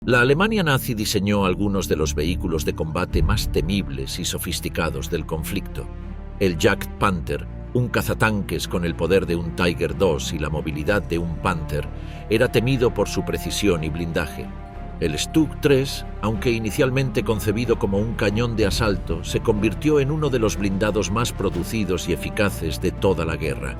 La Alemania nazi diseñó algunos de los vehículos de combate más temibles y sofisticados del conflicto. El Jagdpanther, un cazatanques con el poder de un Tiger II y la movilidad de un Panther, era temido por su precisión y blindaje. El Stug 3, aunque inicialmente concebido como un cañón de asalto, se convirtió en uno de los blindados más producidos y eficaces de toda la guerra.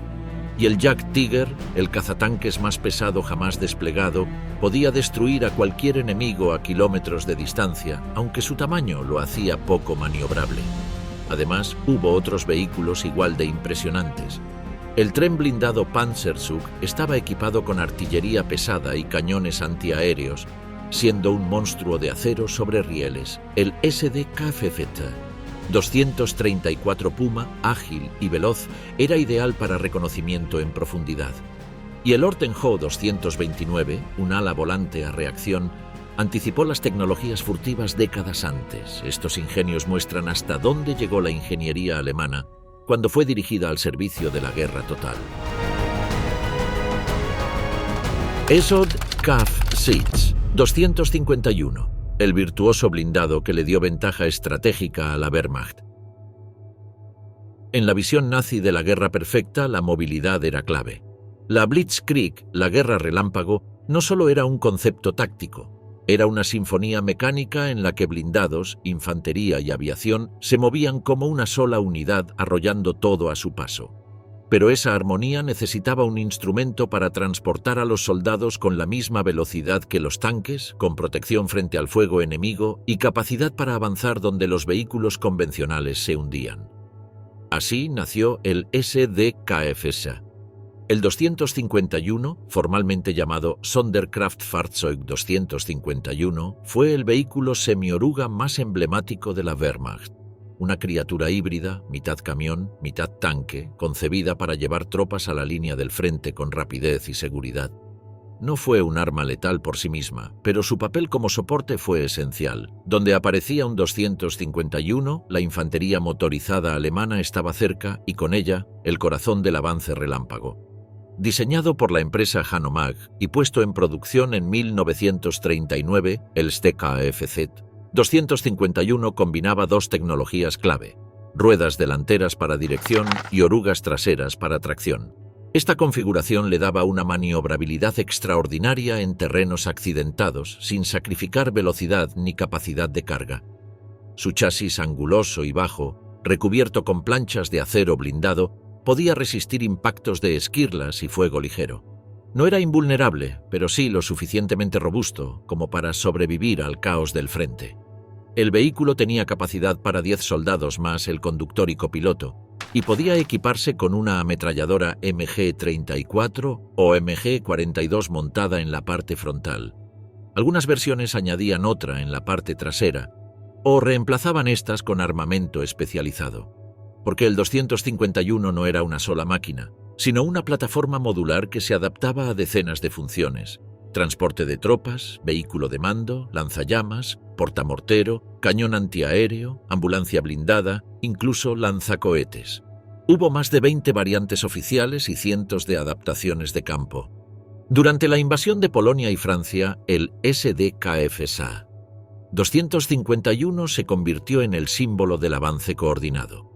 Y el Jagdtiger, el cazatanques más pesado jamás desplegado, podía destruir a cualquier enemigo a kilómetros de distancia, aunque su tamaño lo hacía poco maniobrable. Además, hubo otros vehículos igual de impresionantes. El tren blindado Panzerzug estaba equipado con artillería pesada y cañones antiaéreos, siendo un monstruo de acero sobre rieles, el SD-Kfz. 234 Puma, ágil y veloz, era ideal para reconocimiento en profundidad. Y el Ortenho 229, un ala volante a reacción, anticipó las tecnologías furtivas décadas antes. Estos ingenios muestran hasta dónde llegó la ingeniería alemana cuando fue dirigida al servicio de la guerra total. Esod Kampfsitz 251, el virtuoso blindado que le dio ventaja estratégica a la Wehrmacht. En la visión nazi de la guerra perfecta, la movilidad era clave. La Blitzkrieg, la guerra relámpago, no solo era un concepto táctico, era una sinfonía mecánica en la que blindados, infantería y aviación se movían como una sola unidad, arrollando todo a su paso. Pero esa armonía necesitaba un instrumento para transportar a los soldados con la misma velocidad que los tanques, con protección frente al fuego enemigo y capacidad para avanzar donde los vehículos convencionales se hundían. Así nació el SD-Kfz. El 251, formalmente llamado Sonderkraftfahrzeug 251, fue el vehículo semioruga más emblemático de la Wehrmacht. Una criatura híbrida, mitad camión, mitad tanque, concebida para llevar tropas a la línea del frente con rapidez y seguridad. No fue un arma letal por sí misma, pero su papel como soporte fue esencial. Donde aparecía un 251, la infantería motorizada alemana estaba cerca y con ella el corazón del avance relámpago. Diseñado por la empresa Hanomag y puesto en producción en 1939, el STKFZ 251 combinaba dos tecnologías clave: ruedas delanteras para dirección y orugas traseras para tracción. Esta configuración le daba una maniobrabilidad extraordinaria en terrenos accidentados, sin sacrificar velocidad ni capacidad de carga. Su chasis anguloso y bajo, recubierto con planchas de acero blindado, podía resistir impactos de esquirlas y fuego ligero. No era invulnerable, pero sí lo suficientemente robusto como para sobrevivir al caos del frente. El vehículo tenía capacidad para 10 soldados más el conductor y copiloto, y podía equiparse con una ametralladora MG-34 o MG-42 montada en la parte frontal. Algunas versiones añadían otra en la parte trasera, o reemplazaban estas con armamento especializado. Porque el 251 no era una sola máquina, sino una plataforma modular que se adaptaba a decenas de funciones: transporte de tropas, vehículo de mando, lanzallamas, portamortero, cañón antiaéreo, ambulancia blindada, incluso lanzacohetes. Hubo más de 20 variantes oficiales y cientos de adaptaciones de campo. Durante la invasión de Polonia y Francia, el SD-Kfz 251 se convirtió en el símbolo del avance coordinado.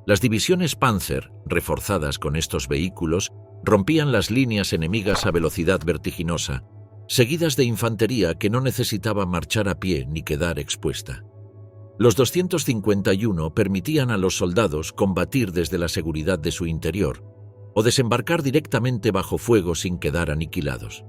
Las divisiones Panzer, reforzadas con estos vehículos, rompían las líneas enemigas a velocidad vertiginosa, seguidas de infantería que no necesitaba marchar a pie ni quedar expuesta. Los 251 permitían a los soldados combatir desde la seguridad de su interior o desembarcar directamente bajo fuego sin quedar aniquilados.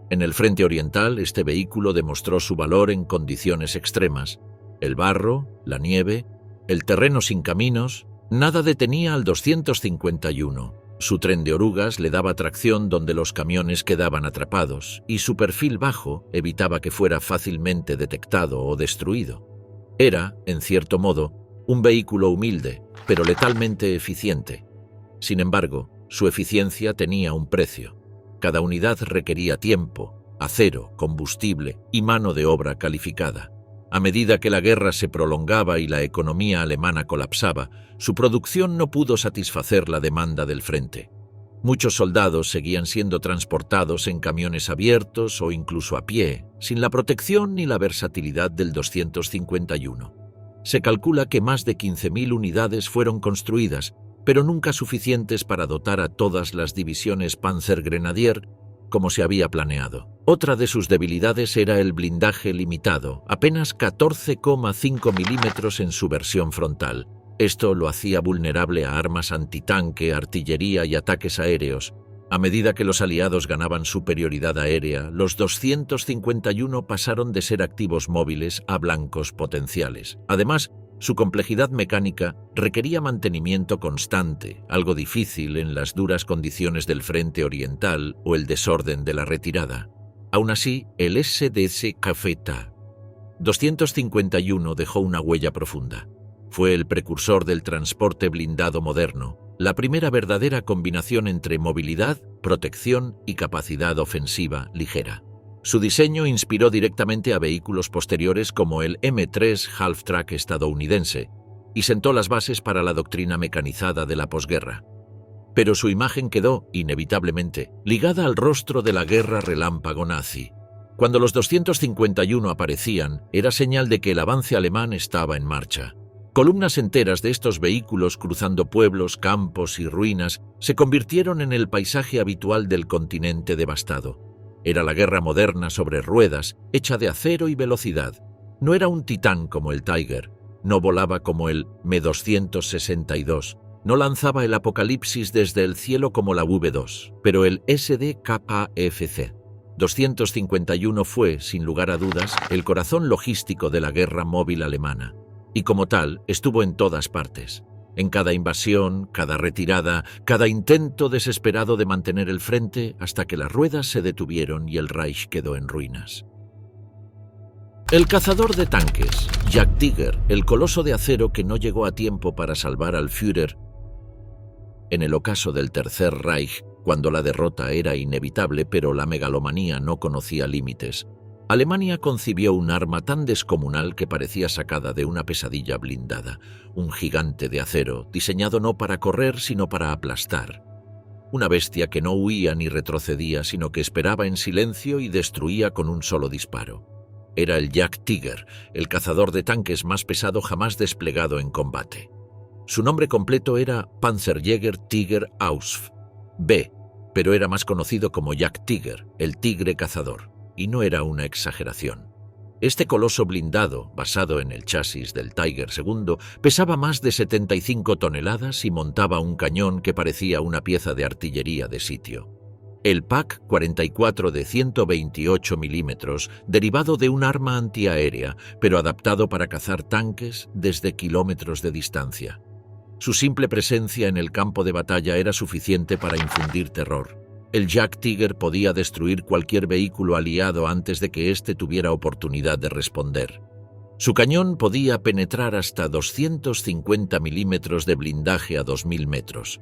En el frente oriental, este vehículo demostró su valor en condiciones extremas: el barro, la nieve, el terreno sin caminos. Nada detenía al 251. Su tren de orugas le daba tracción donde los camiones quedaban atrapados, y su perfil bajo evitaba que fuera fácilmente detectado o destruido. Era, en cierto modo, un vehículo humilde, pero letalmente eficiente. Sin embargo, su eficiencia tenía un precio. Cada unidad requería tiempo, acero, combustible y mano de obra calificada. A medida que la guerra se prolongaba y la economía alemana colapsaba, su producción no pudo satisfacer la demanda del frente. Muchos soldados seguían siendo transportados en camiones abiertos o incluso a pie, sin la protección ni la versatilidad del 251. Se calcula que más de 15.000 unidades fueron construidas, pero nunca suficientes para dotar a todas las divisiones Panzergrenadier como se había planeado. Otra de sus debilidades era el blindaje limitado, apenas 14,5 milímetros en su versión frontal. Esto lo hacía vulnerable a armas antitanque, artillería y ataques aéreos. A medida que los aliados ganaban superioridad aérea, los 251 pasaron de ser activos móviles a blancos potenciales. Además, su complejidad mecánica requería mantenimiento constante, algo difícil en las duras condiciones del frente oriental o el desorden de la retirada. Aún así, el SDC Cafeta 251 dejó una huella profunda. Fue el precursor del transporte blindado moderno, la primera verdadera combinación entre movilidad, protección y capacidad ofensiva ligera. Su diseño inspiró directamente a vehículos posteriores como el M3 Half-Track estadounidense y sentó las bases para la doctrina mecanizada de la posguerra. Pero su imagen quedó, inevitablemente, ligada al rostro de la guerra relámpago nazi. Cuando los 251 aparecían, era señal de que el avance alemán estaba en marcha. Columnas enteras de estos vehículos cruzando pueblos, campos y ruinas se convirtieron en el paisaje habitual del continente devastado. Era la guerra moderna sobre ruedas, hecha de acero y velocidad. No era un titán como el Tiger, no volaba como el M262, no lanzaba el apocalipsis desde el cielo como la V2, pero el SDKFC 251 fue, sin lugar a dudas, el corazón logístico de la guerra móvil alemana. Y como tal, estuvo en todas partes. En cada invasión, cada retirada, cada intento desesperado de mantener el frente hasta que las ruedas se detuvieron y el Reich quedó en ruinas. El cazador de tanques, Jagdtiger, el coloso de acero que no llegó a tiempo para salvar al Führer en el ocaso del Tercer Reich, cuando la derrota era inevitable pero la megalomanía no conocía límites. Alemania concibió un arma tan descomunal que parecía sacada de una pesadilla blindada, un gigante de acero, diseñado no para correr sino para aplastar. Una bestia que no huía ni retrocedía, sino que esperaba en silencio y destruía con un solo disparo. Era el Jagdtiger, el cazador de tanques más pesado jamás desplegado en combate. Su nombre completo era Panzerjäger Tiger Ausf. B, pero era más conocido como Jagdtiger, el tigre cazador. Y no era una exageración. Este coloso blindado, basado en el chasis del Tiger II, pesaba más de 75 toneladas y montaba un cañón que parecía una pieza de artillería de sitio. El PaK 44 de 128 milímetros, derivado de un arma antiaérea, pero adaptado para cazar tanques desde kilómetros de distancia. Su simple presencia en el campo de batalla era suficiente para infundir terror. El Jagdtiger podía destruir cualquier vehículo aliado antes de que éste tuviera oportunidad de responder. Su cañón podía penetrar hasta 250 milímetros de blindaje a 2.000 metros.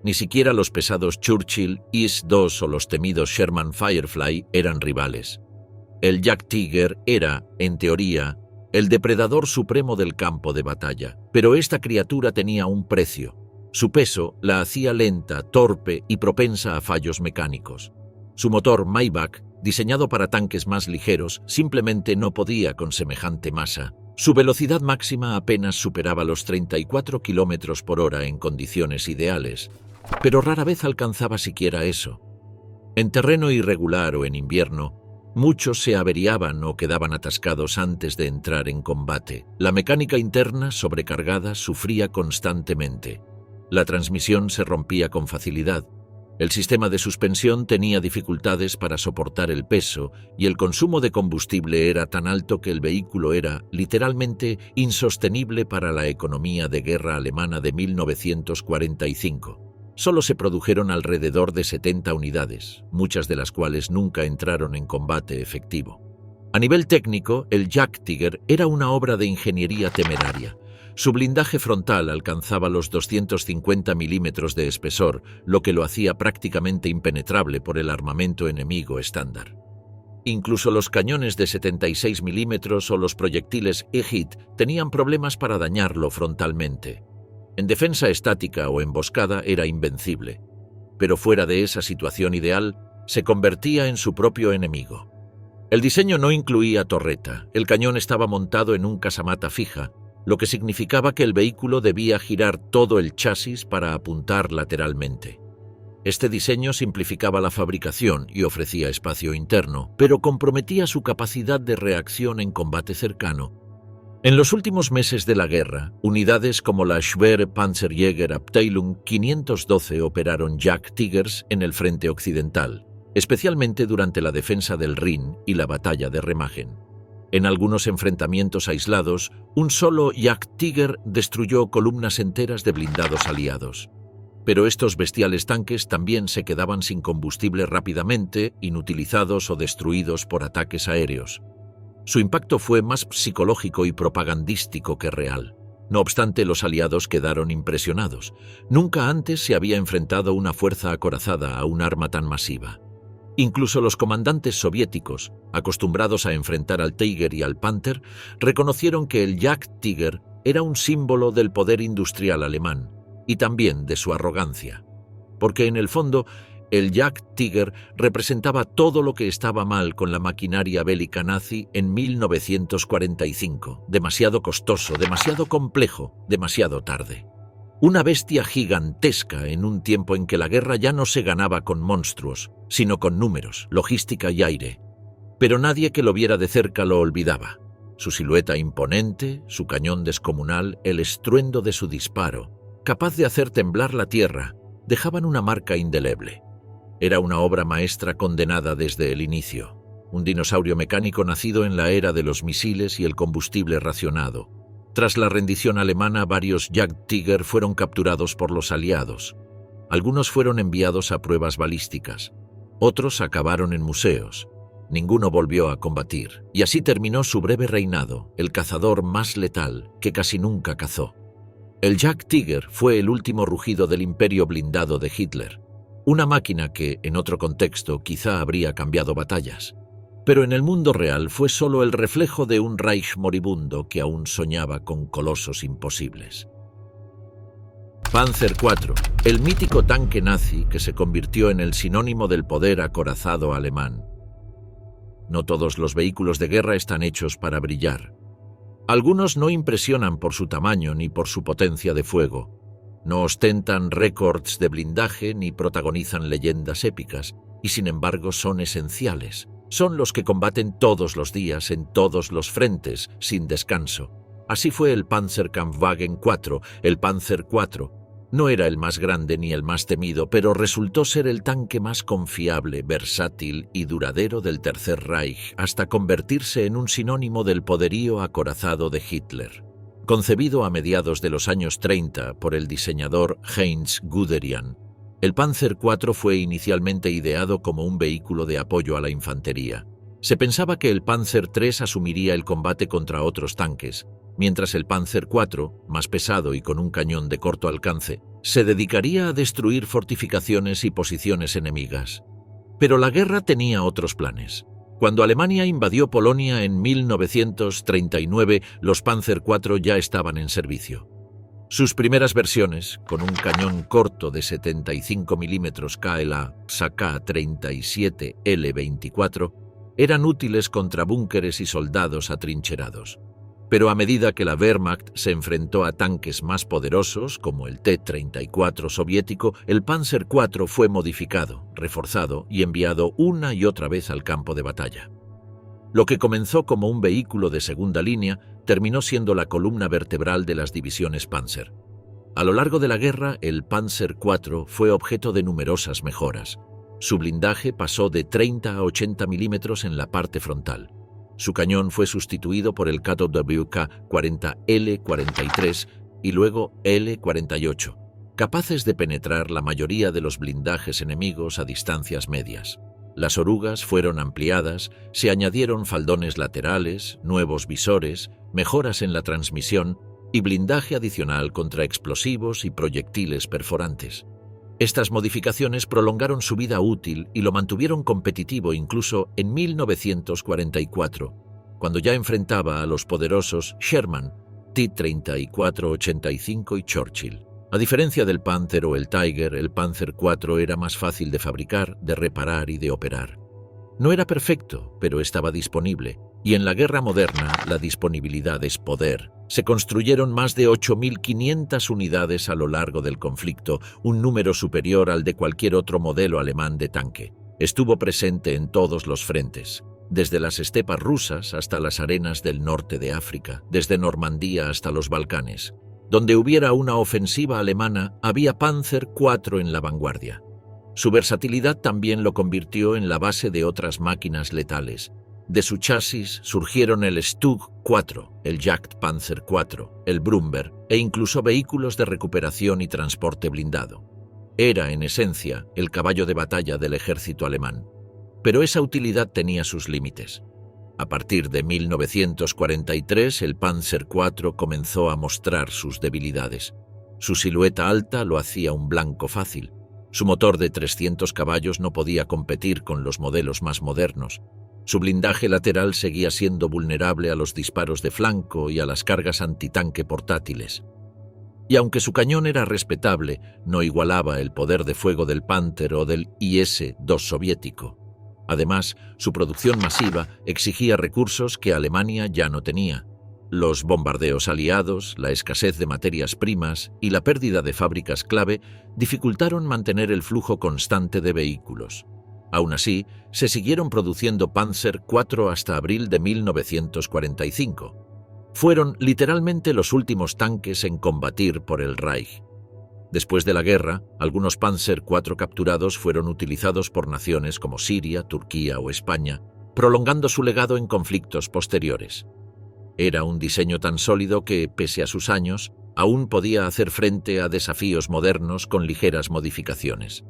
Ni siquiera los pesados Churchill, IS-2 o los temidos Sherman Firefly eran rivales. El Jagdtiger era, en teoría, el depredador supremo del campo de batalla, pero esta criatura tenía un precio. Su peso la hacía lenta, torpe y propensa a fallos mecánicos. Su motor Maybach, diseñado para tanques más ligeros, simplemente no podía con semejante masa. Su velocidad máxima apenas superaba los 34 km por hora en condiciones ideales, pero rara vez alcanzaba siquiera eso. En terreno irregular o en invierno, muchos se averiaban o quedaban atascados antes de entrar en combate. La mecánica interna, sobrecargada, sufría constantemente. La transmisión se rompía con facilidad. El sistema de suspensión tenía dificultades para soportar el peso y el consumo de combustible era tan alto que el vehículo era, literalmente, insostenible para la economía de guerra alemana de 1945. Solo se produjeron alrededor de 70 unidades, muchas de las cuales nunca entraron en combate efectivo. A nivel técnico, el Jagdtiger era una obra de ingeniería temeraria. Su blindaje frontal alcanzaba los 250 milímetros de espesor, lo que lo hacía prácticamente impenetrable por el armamento enemigo estándar. Incluso los cañones de 76 milímetros o los proyectiles E-Hit tenían problemas para dañarlo frontalmente. En defensa estática o emboscada era invencible. pero fuera de esa situación ideal, se convertía en su propio enemigo. El diseño no incluía torreta, el cañón estaba montado en un casamata fija, lo que significaba que el vehículo debía girar todo el chasis para apuntar lateralmente. Este diseño simplificaba la fabricación y ofrecía espacio interno, pero comprometía su capacidad de reacción en combate cercano. En los últimos meses de la guerra, unidades como la Schwere Panzerjägerabteilung 512 operaron Jagdtigers en el frente occidental, especialmente durante la defensa del Rin y la batalla de Remagen. En algunos enfrentamientos aislados, un solo Jagdtiger destruyó columnas enteras de blindados aliados. Pero estos bestiales tanques también se quedaban sin combustible rápidamente, inutilizados o destruidos por ataques aéreos. Su impacto fue más psicológico y propagandístico que real. No obstante, los aliados quedaron impresionados. Nunca antes se había enfrentado una fuerza acorazada a un arma tan masiva. Incluso los comandantes soviéticos, acostumbrados a enfrentar al Tiger y al Panther, reconocieron que el Jagdtiger era un símbolo del poder industrial alemán y también de su arrogancia. Porque en el fondo, el Jagdtiger representaba todo lo que estaba mal con la maquinaria bélica nazi en 1945. Demasiado costoso, demasiado complejo, demasiado tarde. Una bestia gigantesca en un tiempo en que la guerra ya no se ganaba con monstruos, sino con números, logística y aire. Pero nadie que lo viera de cerca lo olvidaba. Su silueta imponente, su cañón descomunal, el estruendo de su disparo, capaz de hacer temblar la tierra, dejaban una marca indeleble. Era una obra maestra condenada desde el inicio, un dinosaurio mecánico nacido en la era de los misiles y el combustible racionado. Tras la rendición alemana, varios Jagdtiger fueron capturados por los aliados. Algunos fueron enviados a pruebas balísticas, otros acabaron en museos. Ninguno volvió a combatir, y así terminó su breve reinado, el cazador más letal que casi nunca cazó. El Jagdtiger fue el último rugido del imperio blindado de Hitler. Una máquina que, en otro contexto, quizá habría cambiado batallas. Pero en el mundo real fue solo el reflejo de un Reich moribundo que aún soñaba con colosos imposibles. Panzer IV, el mítico tanque nazi que se convirtió en el sinónimo del poder acorazado alemán. No todos los vehículos de guerra están hechos para brillar. Algunos no impresionan por su tamaño ni por su potencia de fuego. No ostentan récords de blindaje ni protagonizan leyendas épicas, y sin embargo son esenciales. Son los que combaten todos los días en todos los frentes, sin descanso. Así fue el Panzerkampfwagen IV, el Panzer IV. No era el más grande ni el más temido, pero resultó ser el tanque más confiable, versátil y duradero del Tercer Reich, hasta convertirse en un sinónimo del poderío acorazado de Hitler. Concebido a mediados de los años 30 por el diseñador Heinz Guderian, el Panzer IV fue inicialmente ideado como un vehículo de apoyo a la infantería. Se pensaba que el Panzer III asumiría el combate contra otros tanques, mientras el Panzer IV, más pesado y con un cañón de corto alcance, se dedicaría a destruir fortificaciones y posiciones enemigas. Pero la guerra tenía otros planes. Cuando Alemania invadió Polonia en 1939, los Panzer IV ya estaban en servicio. Sus primeras versiones, con un cañón corto de 75 mm KLA SK-37 L24, eran útiles contra búnkeres y soldados atrincherados. Pero a medida que la Wehrmacht se enfrentó a tanques más poderosos, como el T-34 soviético, el Panzer IV fue modificado, reforzado y enviado una y otra vez al campo de batalla. Lo que comenzó como un vehículo de segunda línea terminó siendo la columna vertebral de las divisiones Panzer. A lo largo de la guerra, el Panzer IV fue objeto de numerosas mejoras. Su blindaje pasó de 30 a 80 milímetros en la parte frontal. Su cañón fue sustituido por el KWK-40L43 y luego L48, capaces de penetrar la mayoría de los blindajes enemigos a distancias medias. Las orugas fueron ampliadas, se añadieron faldones laterales, nuevos visores, mejoras en la transmisión y blindaje adicional contra explosivos y proyectiles perforantes. Estas modificaciones prolongaron su vida útil y lo mantuvieron competitivo incluso en 1944, cuando ya enfrentaba a los poderosos Sherman, T-34-85 y Churchill. A diferencia del Panther o el Tiger, el Panzer IV era más fácil de fabricar, de reparar y de operar. No era perfecto, pero estaba disponible, y en la guerra moderna la disponibilidad es poder. Se construyeron más de 8.500 unidades a lo largo del conflicto, un número superior al de cualquier otro modelo alemán de tanque. Estuvo presente en todos los frentes, desde las estepas rusas hasta las arenas del norte de África, desde Normandía hasta los Balcanes. Donde hubiera una ofensiva alemana, había Panzer IV en la vanguardia. Su versatilidad también lo convirtió en la base de otras máquinas letales. De su chasis surgieron el Stug 4, el Jagdpanzer IV, el Brummbär e incluso vehículos de recuperación y transporte blindado. Era, en esencia, el caballo de batalla del ejército alemán. Pero esa utilidad tenía sus límites. A partir de 1943, el Panzer IV comenzó a mostrar sus debilidades. Su silueta alta lo hacía un blanco fácil. Su motor de 300 caballos no podía competir con los modelos más modernos. Su blindaje lateral seguía siendo vulnerable a los disparos de flanco y a las cargas antitanque portátiles. Y aunque su cañón era respetable, no igualaba el poder de fuego del Panther o del IS-2 soviético. Además, su producción masiva exigía recursos que Alemania ya no tenía. Los bombardeos aliados, la escasez de materias primas y la pérdida de fábricas clave dificultaron mantener el flujo constante de vehículos. Aún así, se siguieron produciendo Panzer IV hasta abril de 1945. Fueron literalmente los últimos tanques en combatir por el Reich. Después de la guerra, algunos Panzer IV capturados fueron utilizados por naciones como Siria, Turquía o España, prolongando su legado en conflictos posteriores. Era un diseño tan sólido que, pese a sus años, aún podía hacer frente a desafíos modernos con ligeras modificaciones.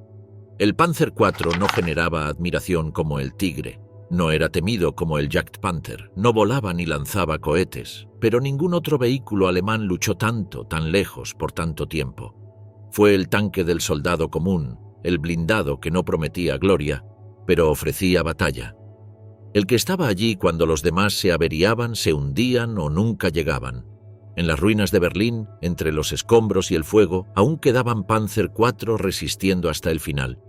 El Panzer IV no generaba admiración como el Tigre, no era temido como el Jagdpanther, no volaba ni lanzaba cohetes, pero ningún otro vehículo alemán luchó tanto, tan lejos, por tanto tiempo. Fue el tanque del soldado común, el blindado que no prometía gloria, pero ofrecía batalla. El que estaba allí cuando los demás se averiaban, se hundían o nunca llegaban. En las ruinas de Berlín, entre los escombros y el fuego, aún quedaban Panzer IV resistiendo hasta el final.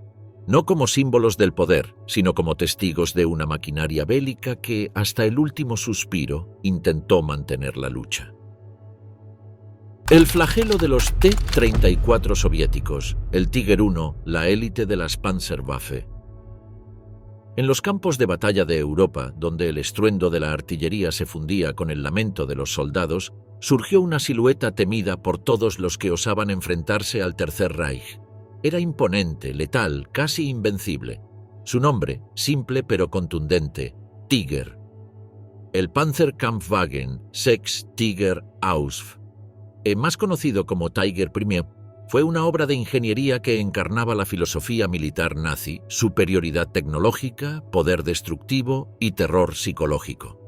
No como símbolos del poder, sino como testigos de una maquinaria bélica que, hasta el último suspiro, intentó mantener la lucha. El flagelo de los T-34 soviéticos, el Tiger I, la élite de las Panzerwaffe. En los campos de batalla de Europa, donde el estruendo de la artillería se fundía con el lamento de los soldados, surgió una silueta temida por todos los que osaban enfrentarse al Tercer Reich. Era imponente, letal, casi invencible. Su nombre, simple pero contundente, Tiger. El Panzerkampfwagen 6 Tiger Ausf, más conocido como Tiger I, fue una obra de ingeniería que encarnaba la filosofía militar nazi, superioridad tecnológica, poder destructivo y terror psicológico.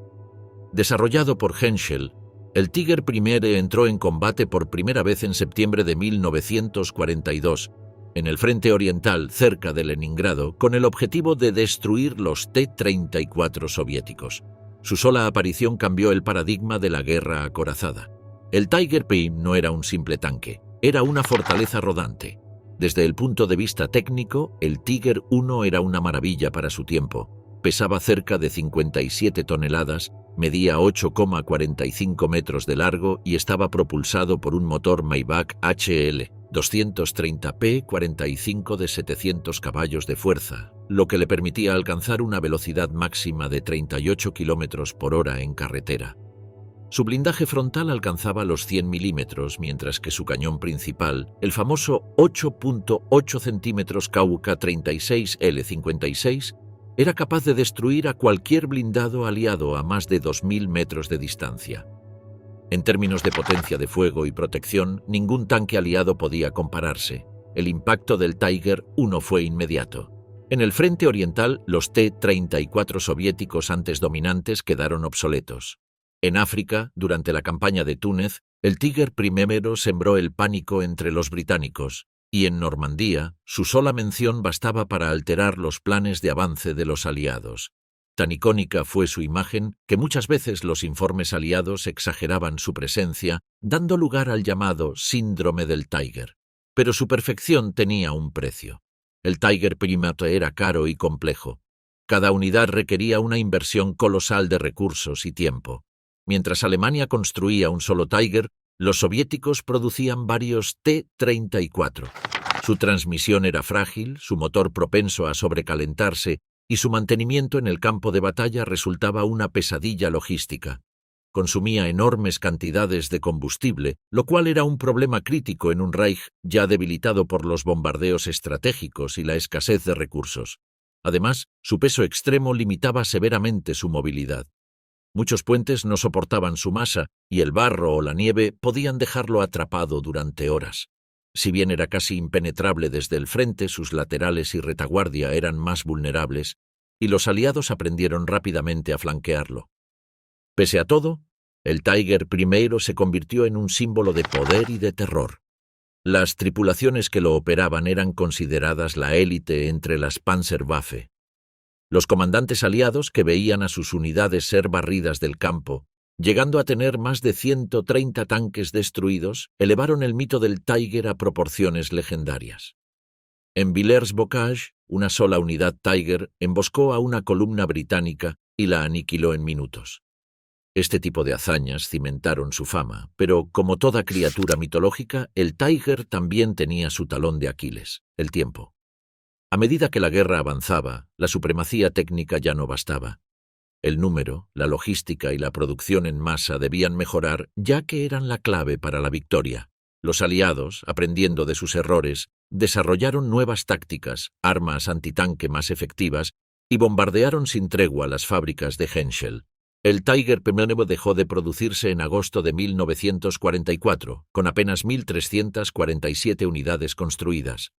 Desarrollado por Henschel, el Tiger I entró en combate por primera vez en septiembre de 1942, en el frente oriental, cerca de Leningrado, con el objetivo de destruir los T-34 soviéticos. Su sola aparición cambió el paradigma de la guerra acorazada. El Tiger I no era un simple tanque, era una fortaleza rodante. Desde el punto de vista técnico, el Tiger I era una maravilla para su tiempo. Pesaba cerca de 57 toneladas, medía 8,45 metros de largo y estaba propulsado por un motor Maybach HL 230P 45 de 700 caballos de fuerza, lo que le permitía alcanzar una velocidad máxima de 38 km por hora en carretera. Su blindaje frontal alcanzaba los 100 milímetros, mientras que su cañón principal, el famoso 8.8 centímetros KUK-36 L56, era capaz de destruir a cualquier blindado aliado a más de 2.000 metros de distancia. En términos de potencia de fuego y protección, ningún tanque aliado podía compararse. El impacto del Tiger I fue inmediato. En el frente oriental, los T-34 soviéticos antes dominantes quedaron obsoletos. En África, durante la campaña de Túnez, el Tiger I sembró el pánico entre los británicos, y en Normandía, su sola mención bastaba para alterar los planes de avance de los aliados. Tan icónica fue su imagen que muchas veces los informes aliados exageraban su presencia, dando lugar al llamado síndrome del Tiger. Pero su perfección tenía un precio. El Tiger Primate era caro y complejo. Cada unidad requería una inversión colosal de recursos y tiempo. Mientras Alemania construía un solo Tiger, los soviéticos producían varios T-34. Su transmisión era frágil, su motor propenso a sobrecalentarse y su mantenimiento en el campo de batalla resultaba una pesadilla logística. Consumía enormes cantidades de combustible, lo cual era un problema crítico en un Reich ya debilitado por los bombardeos estratégicos y la escasez de recursos. Además, su peso extremo limitaba severamente su movilidad. Muchos puentes no soportaban su masa y el barro o la nieve podían dejarlo atrapado durante horas. Si bien era casi impenetrable desde el frente, sus laterales y retaguardia eran más vulnerables, y los aliados aprendieron rápidamente a flanquearlo. Pese a todo, el Tiger I se convirtió en un símbolo de poder y de terror. Las tripulaciones que lo operaban eran consideradas la élite entre las Panzerwaffe. Los comandantes aliados, que veían a sus unidades ser barridas del campo, llegando a tener más de 130 tanques destruidos, elevaron el mito del Tiger a proporciones legendarias. En Villers-Bocage, una sola unidad Tiger emboscó a una columna británica y la aniquiló en minutos. Este tipo de hazañas cimentaron su fama, pero como toda criatura mitológica, el Tiger también tenía su talón de Aquiles, el tiempo. A medida que la guerra avanzaba, la supremacía técnica ya no bastaba. El número, la logística y la producción en masa debían mejorar, ya que eran la clave para la victoria. Los aliados, aprendiendo de sus errores, desarrollaron nuevas tácticas, armas antitanque más efectivas y bombardearon sin tregua las fábricas de Henschel. El Tiger I dejó de producirse en agosto de 1944, con apenas 1.347 unidades construidas.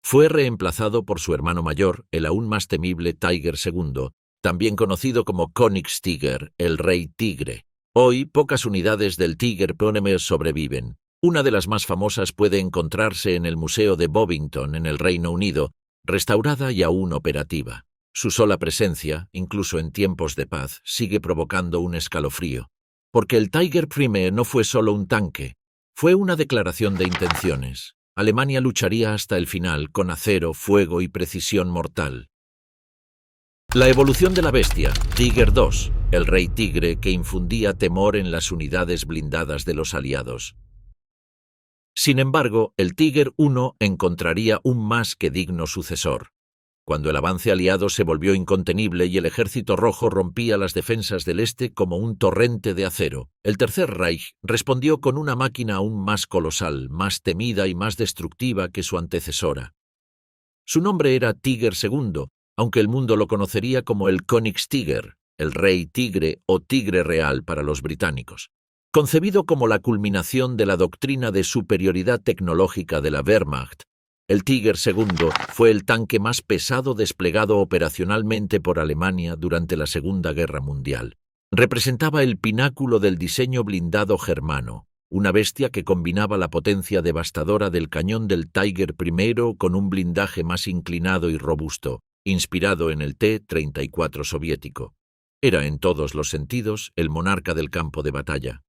Fue reemplazado por su hermano mayor, el aún más temible Tiger II, también conocido como Königstiger, el Rey Tigre. Hoy, pocas unidades del Tiger I sobreviven. Una de las más famosas puede encontrarse en el Museo de Bovington, en el Reino Unido, restaurada y aún operativa. Su sola presencia, incluso en tiempos de paz, sigue provocando un escalofrío. Porque el Tiger I no fue solo un tanque, fue una declaración de intenciones. Alemania lucharía hasta el final con acero, fuego y precisión mortal. La evolución de la bestia, Tiger II, el Rey Tigre que infundía temor en las unidades blindadas de los aliados. Sin embargo, el Tiger I encontraría un más que digno sucesor. Cuando el avance aliado se volvió incontenible y el Ejército Rojo rompía las defensas del este como un torrente de acero, el Tercer Reich respondió con una máquina aún más colosal, más temida y más destructiva que su antecesora. Su nombre era Tiger II, aunque el mundo lo conocería como el Königstiger, el Rey Tigre o Tigre Real para los británicos. Concebido como la culminación de la doctrina de superioridad tecnológica de la Wehrmacht, el Tiger II fue el tanque más pesado desplegado operacionalmente por Alemania durante la Segunda Guerra Mundial. Representaba el pináculo del diseño blindado germano, una bestia que combinaba la potencia devastadora del cañón del Tiger I con un blindaje más inclinado y robusto, inspirado en el T-34 soviético. Era en todos los sentidos el monarca del campo de batalla.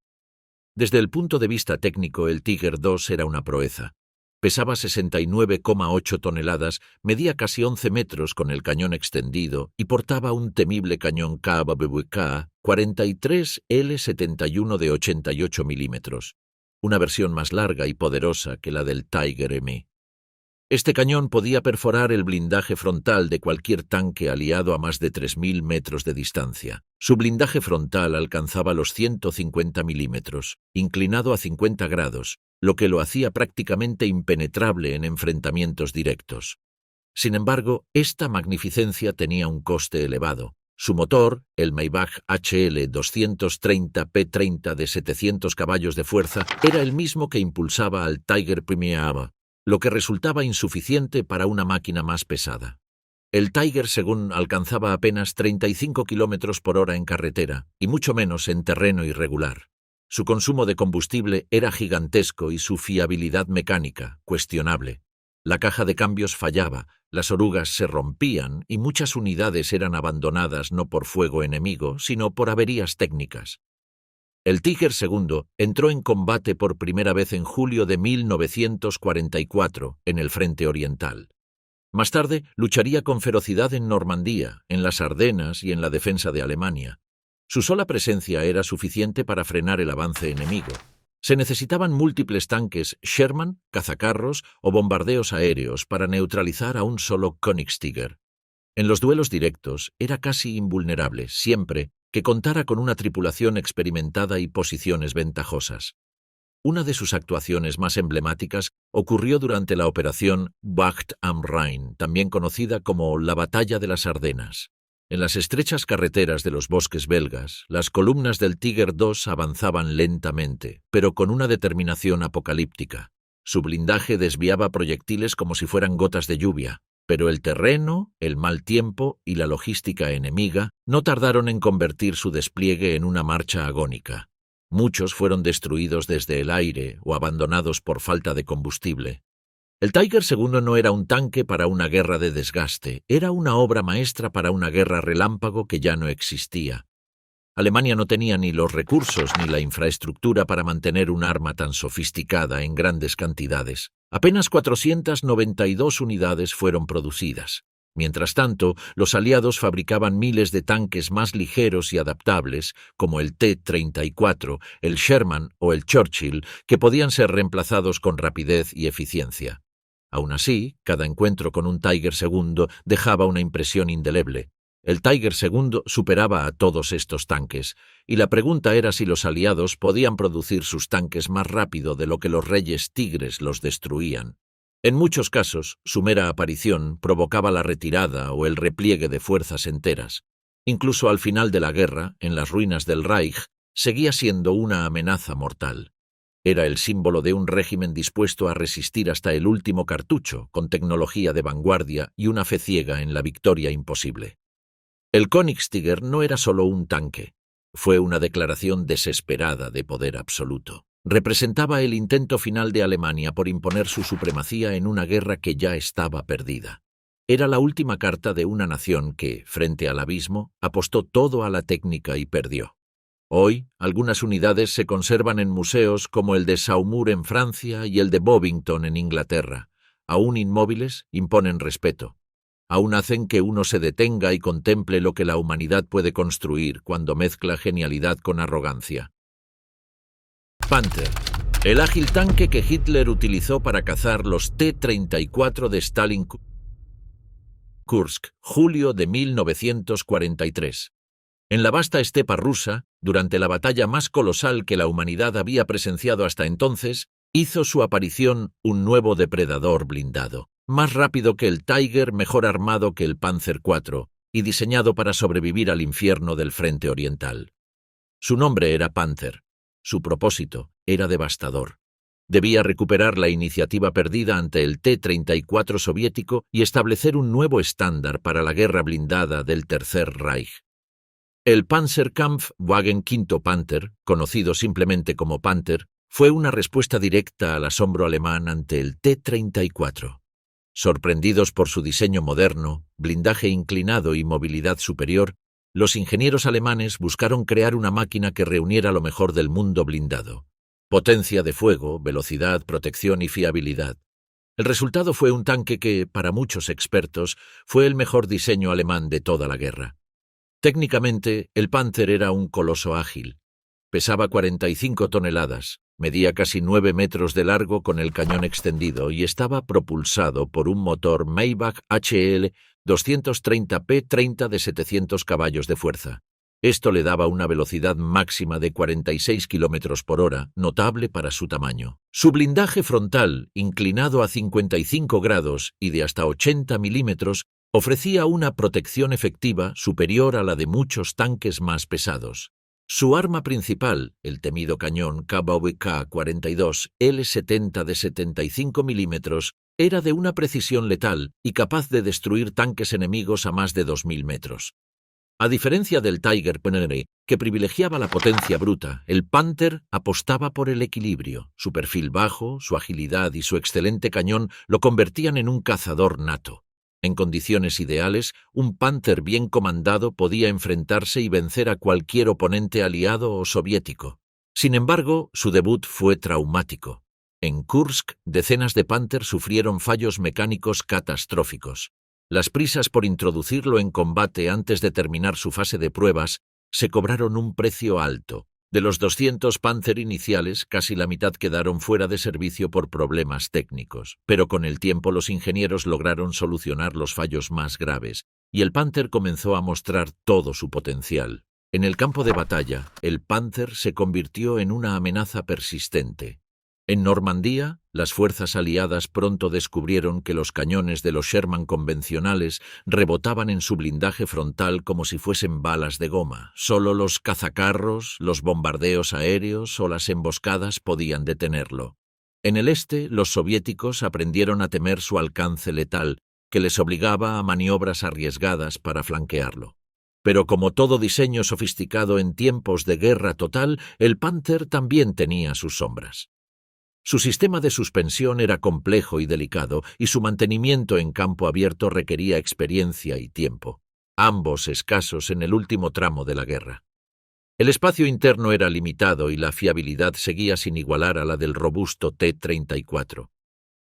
Desde el punto de vista técnico, el Tiger II era una proeza. Pesaba 69,8 toneladas, medía casi 11 metros con el cañón extendido y portaba un temible cañón KWK 43 L71 de 88 milímetros, una versión más larga y poderosa que la del Tiger M. Este cañón podía perforar el blindaje frontal de cualquier tanque aliado a más de 3.000 metros de distancia. Su blindaje frontal alcanzaba los 150 milímetros, inclinado a 50 grados, lo que lo hacía prácticamente impenetrable en enfrentamientos directos. Sin embargo, esta magnificencia tenía un coste elevado. Su motor, el Maybach HL 230 P30 de 700 caballos de fuerza, era el mismo que impulsaba al Tiger I, lo que resultaba insuficiente para una máquina más pesada. El Tiger II alcanzaba apenas 35 km por hora en carretera, y mucho menos en terreno irregular. Su consumo de combustible era gigantesco y su fiabilidad mecánica, cuestionable. La caja de cambios fallaba, Las orugas se rompían y muchas unidades eran abandonadas no por fuego enemigo, sino por averías técnicas. El Tiger II entró en combate por primera vez en julio de 1944 en el frente oriental. Más tarde lucharía con ferocidad en Normandía, en las Ardenas y en la defensa de Alemania. Su sola presencia era suficiente para frenar el avance enemigo. Se necesitaban múltiples tanques Sherman, cazacarros o bombardeos aéreos para neutralizar a un solo Königstiger. En los duelos directos era casi invulnerable, siempre que contara con una tripulación experimentada y posiciones ventajosas. Una de sus actuaciones más emblemáticas ocurrió durante la operación Wacht am Rhein, también conocida como la Batalla de las Ardenas. En las estrechas carreteras de los bosques belgas, las columnas del Tiger II avanzaban lentamente, pero con una determinación apocalíptica. Su blindaje desviaba proyectiles como si fueran gotas de lluvia, pero el terreno, el mal tiempo y la logística enemiga no tardaron en convertir su despliegue en una marcha agónica. Muchos fueron destruidos desde el aire o abandonados por falta de combustible. El Tiger II no era un tanque para una guerra de desgaste, era una obra maestra para una guerra relámpago que ya no existía. Alemania no tenía ni los recursos ni la infraestructura para mantener un arma tan sofisticada en grandes cantidades. Apenas 492 unidades fueron producidas. Mientras tanto, los aliados fabricaban miles de tanques más ligeros y adaptables, como el T-34, el Sherman o el Churchill, que podían ser reemplazados con rapidez y eficiencia. Aún así, cada encuentro con un Tiger II dejaba una impresión indeleble. El Tiger II superaba a todos estos tanques, y la pregunta era si los aliados podían producir sus tanques más rápido de lo que los Reyes Tigres los destruían. En muchos casos, su mera aparición provocaba la retirada o el repliegue de fuerzas enteras. Incluso al final de la guerra, en las ruinas del Reich, seguía siendo una amenaza mortal. Era el símbolo de un régimen dispuesto a resistir hasta el último cartucho, con tecnología de vanguardia y una fe ciega en la victoria imposible. El Königstiger no era solo un tanque, fue una declaración desesperada de poder absoluto. Representaba el intento final de Alemania por imponer su supremacía en una guerra que ya estaba perdida. Era la última carta de una nación que, frente al abismo, apostó todo a la técnica y perdió. Hoy, algunas unidades se conservan en museos como el de Saumur en Francia y el de Bovington en Inglaterra. Aún inmóviles, imponen respeto. Aún hacen que uno se detenga y contemple lo que la humanidad puede construir cuando mezcla genialidad con arrogancia. Panther, el ágil tanque que Hitler utilizó para cazar los T-34 de Stalin. Kursk, julio de 1943. En la vasta estepa rusa, durante la batalla más colosal que la humanidad había presenciado hasta entonces, hizo su aparición un nuevo depredador blindado, más rápido que el Tiger, mejor armado que el Panzer IV, y diseñado para sobrevivir al infierno del frente oriental. Su nombre era Panther. Su propósito era devastador. Debía recuperar la iniciativa perdida ante el T-34 soviético y establecer un nuevo estándar para la guerra blindada del Tercer Reich. El Panzerkampfwagen V Panther, conocido simplemente como Panther, fue una respuesta directa al asombro alemán ante el T-34. Sorprendidos por su diseño moderno, blindaje inclinado y movilidad superior, los ingenieros alemanes buscaron crear una máquina que reuniera lo mejor del mundo blindado: potencia de fuego, velocidad, protección y fiabilidad. El resultado fue un tanque que, para muchos expertos, fue el mejor diseño alemán de toda la guerra. Técnicamente, el Panther era un coloso ágil. Pesaba 45 toneladas, medía casi 9 metros de largo con el cañón extendido y estaba propulsado por un motor Maybach HL 230P30 de 700 caballos de fuerza. Esto le daba una velocidad máxima de 46 km por hora, notable para su tamaño. Su blindaje frontal, inclinado a 55 grados y de hasta 80 milímetros, ofrecía una protección efectiva superior a la de muchos tanques más pesados. Su arma principal, el temido cañón KVK-42 L70 de 75 milímetros, era de una precisión letal y capaz de destruir tanques enemigos a más de 2000 metros. A diferencia del Tiger Panther, que privilegiaba la potencia bruta, el Panther apostaba por el equilibrio. Su perfil bajo, su agilidad y su excelente cañón lo convertían en un cazador nato. En condiciones ideales, un Panther bien comandado podía enfrentarse y vencer a cualquier oponente aliado o soviético. Sin embargo, su debut fue traumático. En Kursk, decenas de Panther sufrieron fallos mecánicos catastróficos. Las prisas por introducirlo en combate antes de terminar su fase de pruebas se cobraron un precio alto. De los 200 Panther iniciales, casi la mitad quedaron fuera de servicio por problemas técnicos, pero con el tiempo los ingenieros lograron solucionar los fallos más graves, y el Panther comenzó a mostrar todo su potencial. En el campo de batalla, el Panther se convirtió en una amenaza persistente. En Normandía, las fuerzas aliadas pronto descubrieron que los cañones de los Sherman convencionales rebotaban en su blindaje frontal como si fuesen balas de goma. Solo los cazacarros, los bombardeos aéreos o las emboscadas podían detenerlo. En el este, los soviéticos aprendieron a temer su alcance letal, que les obligaba a maniobras arriesgadas para flanquearlo. Pero como todo diseño sofisticado en tiempos de guerra total, el Panther también tenía sus sombras. Su sistema de suspensión era complejo y delicado, y su mantenimiento en campo abierto requería experiencia y tiempo, ambos escasos en el último tramo de la guerra. El espacio interno era limitado y la fiabilidad seguía sin igualar a la del robusto T-34.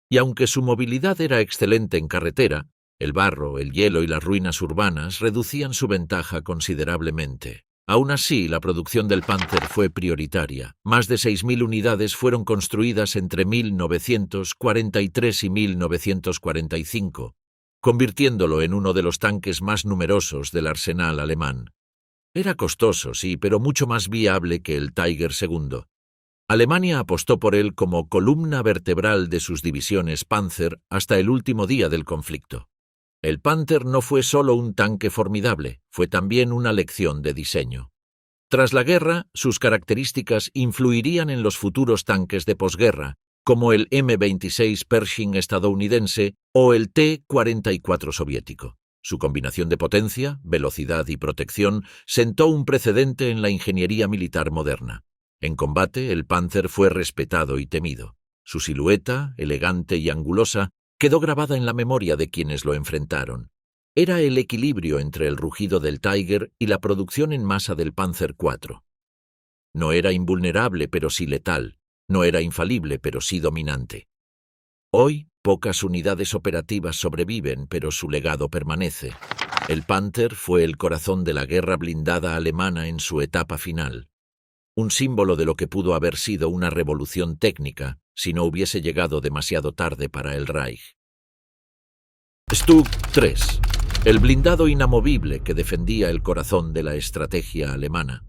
Y aunque su movilidad era excelente en carretera, el barro, el hielo y las ruinas urbanas reducían su ventaja considerablemente. Aún así, la producción del Panther fue prioritaria. Más de 6.000 unidades fueron construidas entre 1943 y 1945, convirtiéndolo en uno de los tanques más numerosos del arsenal alemán. Era costoso, sí, pero mucho más viable que el Tiger II. Alemania apostó por él como columna vertebral de sus divisiones Panzer hasta el último día del conflicto. El Panther no fue solo un tanque formidable, fue también una lección de diseño. Tras la guerra, sus características influirían en los futuros tanques de posguerra, como el M-26 Pershing estadounidense o el T-44 soviético. Su combinación de potencia, velocidad y protección sentó un precedente en la ingeniería militar moderna. En combate, el Panther fue respetado y temido. Su silueta, elegante y angulosa, quedó grabada en la memoria de quienes lo enfrentaron. Era el equilibrio entre el rugido del Tiger y la producción en masa del Panzer IV. No era invulnerable, pero sí letal. No era infalible, pero sí dominante. Hoy, pocas unidades operativas sobreviven, pero su legado permanece. El Panther fue el corazón de la guerra blindada alemana en su etapa final. Un símbolo de lo que pudo haber sido una revolución técnica si no hubiese llegado demasiado tarde para el Reich. Stug 3, el blindado inamovible que defendía el corazón de la estrategia alemana.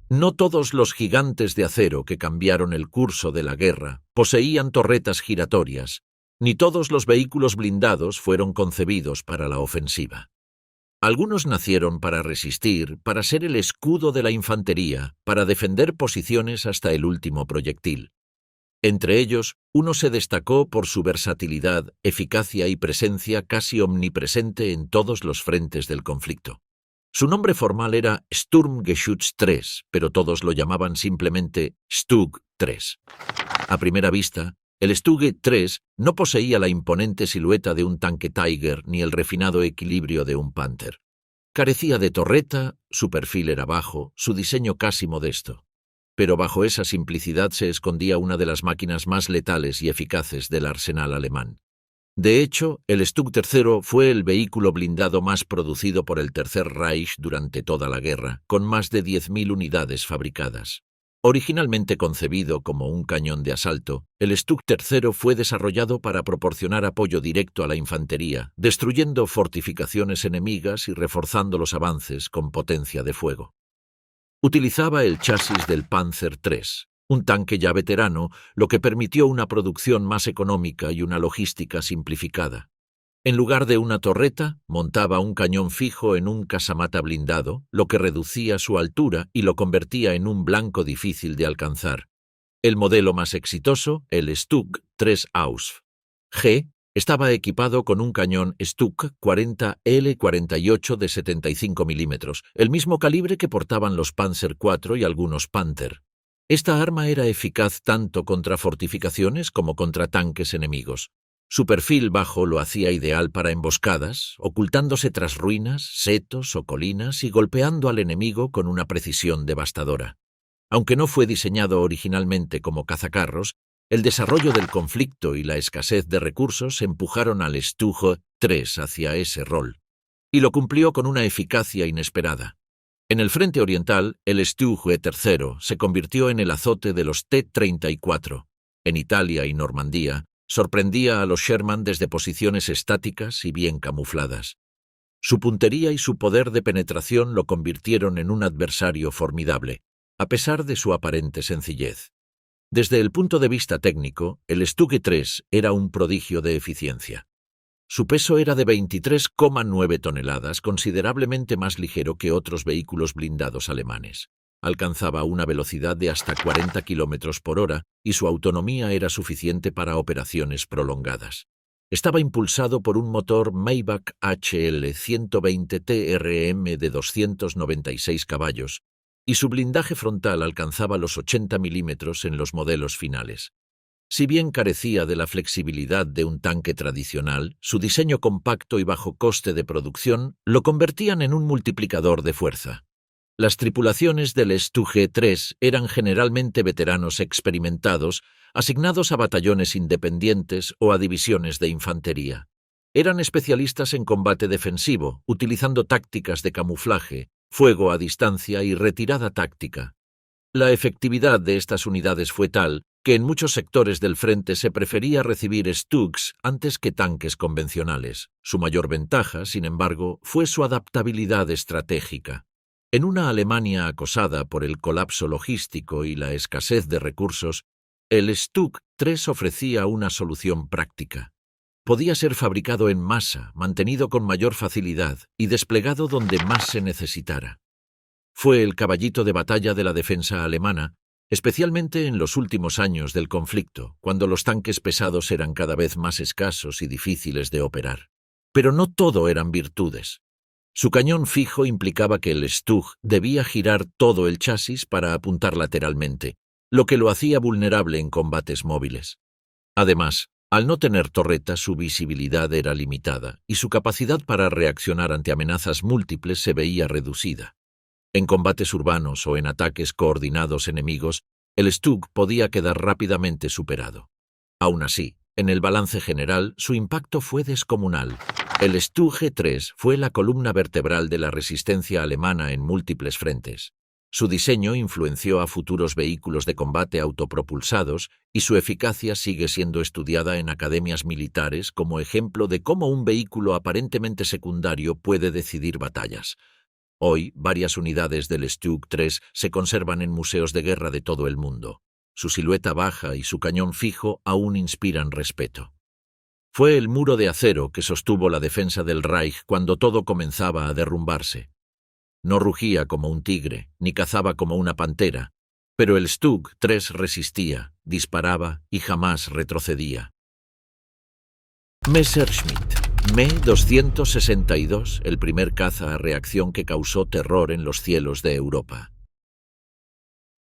No todos los gigantes de acero que cambiaron el curso de la guerra poseían torretas giratorias, ni todos los vehículos blindados fueron concebidos para la ofensiva. Algunos nacieron para resistir, para ser el escudo de la infantería, para defender posiciones hasta el último proyectil. Entre ellos, uno se destacó por su versatilidad, eficacia y presencia casi omnipresente en todos los frentes del conflicto. Su nombre formal era Sturmgeschütz III, pero todos lo llamaban simplemente Stug 3. A primera vista, el Stug 3 no poseía la imponente silueta de un tanque Tiger ni el refinado equilibrio de un Panther. Carecía de torreta, su perfil era bajo, su diseño casi modesto. Pero bajo esa simplicidad se escondía una de las máquinas más letales y eficaces del arsenal alemán. De hecho, el Stug III fue el vehículo blindado más producido por el Tercer Reich durante toda la guerra, con más de 10.000 unidades fabricadas. Originalmente concebido como un cañón de asalto, el Stug III fue desarrollado para proporcionar apoyo directo a la infantería, destruyendo fortificaciones enemigas y reforzando los avances con potencia de fuego. Utilizaba el chasis del Panzer III, un tanque ya veterano, lo que permitió una producción más económica y una logística simplificada. En lugar de una torreta, montaba un cañón fijo en un casamata blindado, lo que reducía su altura y lo convertía en un blanco difícil de alcanzar. El modelo más exitoso, el Stug 3 Ausf. G, estaba equipado con un cañón Stug 40 L48 de 75 milímetros, el mismo calibre que portaban los Panzer IV y algunos Panther. Esta arma era eficaz tanto contra fortificaciones como contra tanques enemigos. Su perfil bajo lo hacía ideal para emboscadas, ocultándose tras ruinas, setos o colinas y golpeando al enemigo con una precisión devastadora. Aunque no fue diseñado originalmente como cazacarros, el desarrollo del conflicto y la escasez de recursos empujaron al Stug 3 hacia ese rol, y lo cumplió con una eficacia inesperada. En el frente oriental, el Stug 3 se convirtió en el azote de los T-34. En Italia y Normandía, sorprendía a los Sherman desde posiciones estáticas y bien camufladas. Su puntería y su poder de penetración lo convirtieron en un adversario formidable, a pesar de su aparente sencillez. Desde el punto de vista técnico, el Stug 3 era un prodigio de eficiencia. Su peso era de 23,9 toneladas, considerablemente más ligero que otros vehículos blindados alemanes. Alcanzaba una velocidad de hasta 40 km por hora y su autonomía era suficiente para operaciones prolongadas. Estaba impulsado por un motor Maybach HL 120 TRM de 296 caballos y su blindaje frontal alcanzaba los 80 milímetros en los modelos finales. Si bien carecía de la flexibilidad de un tanque tradicional, su diseño compacto y bajo coste de producción lo convertían en un multiplicador de fuerza. Las tripulaciones del Stug 3 eran generalmente veteranos experimentados, asignados a batallones independientes o a divisiones de infantería. Eran especialistas en combate defensivo, utilizando tácticas de camuflaje, fuego a distancia y retirada táctica. La efectividad de estas unidades fue tal que en muchos sectores del frente se prefería recibir Stugs antes que tanques convencionales. Su mayor ventaja, sin embargo, fue su adaptabilidad estratégica. En una Alemania acosada por el colapso logístico y la escasez de recursos, el Stug 3 ofrecía una solución práctica. Podía ser fabricado en masa, mantenido con mayor facilidad y desplegado donde más se necesitara. Fue el caballito de batalla de la defensa alemana, especialmente en los últimos años del conflicto, cuando los tanques pesados eran cada vez más escasos y difíciles de operar. Pero no todo eran virtudes. Su cañón fijo implicaba que el Stug debía girar todo el chasis para apuntar lateralmente, lo que lo hacía vulnerable en combates móviles. Además, al no tener torreta, su visibilidad era limitada y su capacidad para reaccionar ante amenazas múltiples se veía reducida. En combates urbanos o en ataques coordinados enemigos, el Stug podía quedar rápidamente superado. Aún así, en el balance general, su impacto fue descomunal. El Stug 3 fue la columna vertebral de la resistencia alemana en múltiples frentes. Su diseño influenció a futuros vehículos de combate autopropulsados y su eficacia sigue siendo estudiada en academias militares como ejemplo de cómo un vehículo aparentemente secundario puede decidir batallas. Hoy, varias unidades del Stug 3 se conservan en museos de guerra de todo el mundo. Su silueta baja y su cañón fijo aún inspiran respeto. Fue el muro de acero que sostuvo la defensa del Reich cuando todo comenzaba a derrumbarse. No rugía como un tigre, ni cazaba como una pantera, pero el Stug 3 resistía, disparaba y jamás retrocedía. Messerschmitt, Me-262, el primer caza a reacción que causó terror en los cielos de Europa.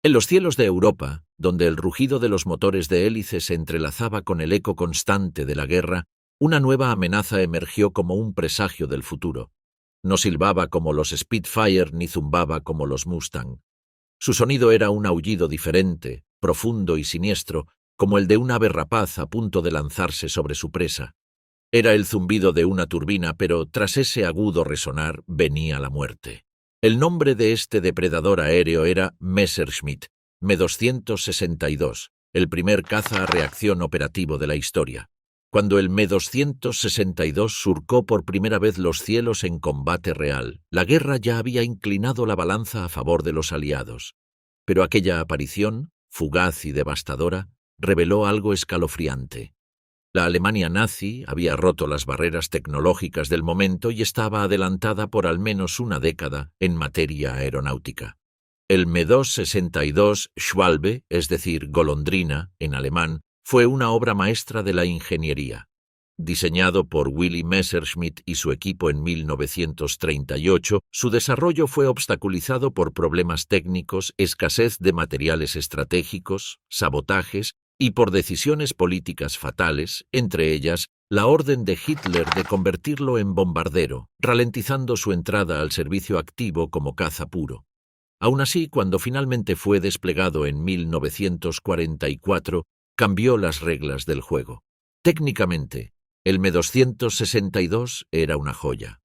En los cielos de Europa, donde el rugido de los motores de hélice se entrelazaba con el eco constante de la guerra, una nueva amenaza emergió como un presagio del futuro. No silbaba como los Spitfire ni zumbaba como los Mustang. Su sonido era un aullido diferente, profundo y siniestro, como el de un ave rapaz a punto de lanzarse sobre su presa. Era el zumbido de una turbina, pero tras ese agudo resonar venía la muerte. El nombre de este depredador aéreo era Messerschmitt, Me-262, el primer caza a reacción operativo de la historia. Cuando el Me-262 surcó por primera vez los cielos en combate real, la guerra ya había inclinado la balanza a favor de los aliados. Pero aquella aparición, fugaz y devastadora, reveló algo escalofriante. La Alemania nazi había roto las barreras tecnológicas del momento y estaba adelantada por al menos una década en materia aeronáutica. El Me-262 Schwalbe, es decir, golondrina, en alemán, fue una obra maestra de la ingeniería. Diseñado por Willy Messerschmitt y su equipo en 1938, su desarrollo fue obstaculizado por problemas técnicos, escasez de materiales estratégicos, sabotajes y por decisiones políticas fatales, entre ellas la orden de Hitler de convertirlo en bombardero, ralentizando su entrada al servicio activo como caza puro. Aún así, cuando finalmente fue desplegado en 1944, cambió las reglas del juego. Técnicamente, el Me-262 era una joya.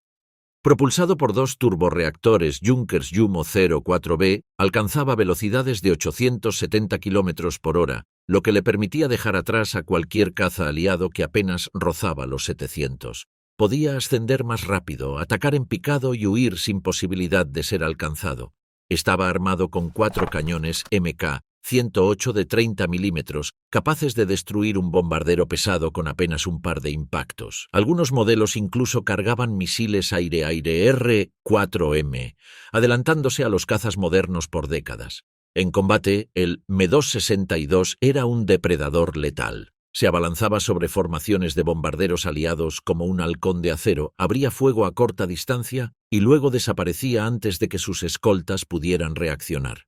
Propulsado por dos turborreactores Junkers Jumo 04B, alcanzaba velocidades de 870 km por hora, lo que le permitía dejar atrás a cualquier caza aliado que apenas rozaba los 700. Podía ascender más rápido, atacar en picado y huir sin posibilidad de ser alcanzado. Estaba armado con 4 cañones MK-108 de 30 milímetros, capaces de destruir un bombardero pesado con apenas un par de impactos. Algunos modelos incluso cargaban misiles aire-aire R-4M, adelantándose a los cazas modernos por décadas. En combate, el Me-262 era un depredador letal. Se abalanzaba sobre formaciones de bombarderos aliados como un halcón de acero, abría fuego a corta distancia y luego desaparecía antes de que sus escoltas pudieran reaccionar.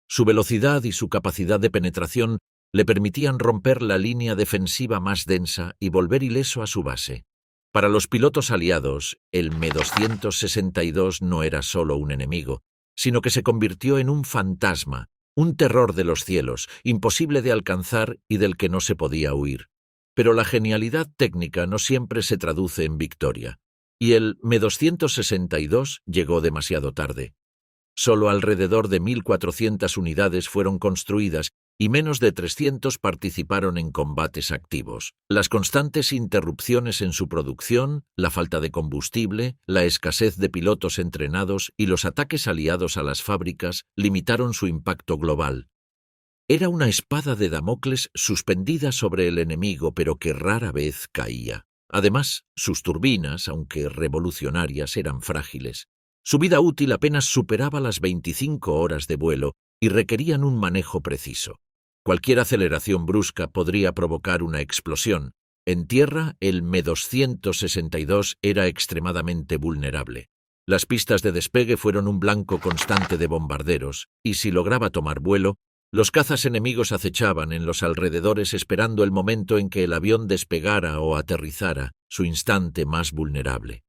Su velocidad y su capacidad de penetración le permitían romper la línea defensiva más densa y volver ileso a su base. Para los pilotos aliados, el Me-262 no era solo un enemigo, sino que se convirtió en un fantasma, un terror de los cielos, imposible de alcanzar y del que no se podía huir. Pero la genialidad técnica no siempre se traduce en victoria, y el Me-262 llegó demasiado tarde. Solo alrededor de 1.400 unidades fueron construidas y menos de 300 participaron en combates activos. Las constantes interrupciones en su producción, la falta de combustible, la escasez de pilotos entrenados y los ataques aliados a las fábricas limitaron su impacto global. Era una espada de Damocles suspendida sobre el enemigo, pero que rara vez caía. Además, sus turbinas, aunque revolucionarias, eran frágiles. Su vida útil apenas superaba las 25 horas de vuelo y requerían un manejo preciso. Cualquier aceleración brusca podría provocar una explosión. En tierra, el Me-262 era extremadamente vulnerable. Las pistas de despegue fueron un blanco constante de bombarderos, y si lograba tomar vuelo, los cazas enemigos acechaban en los alrededores esperando el momento en que el avión despegara o aterrizara, su instante más vulnerable.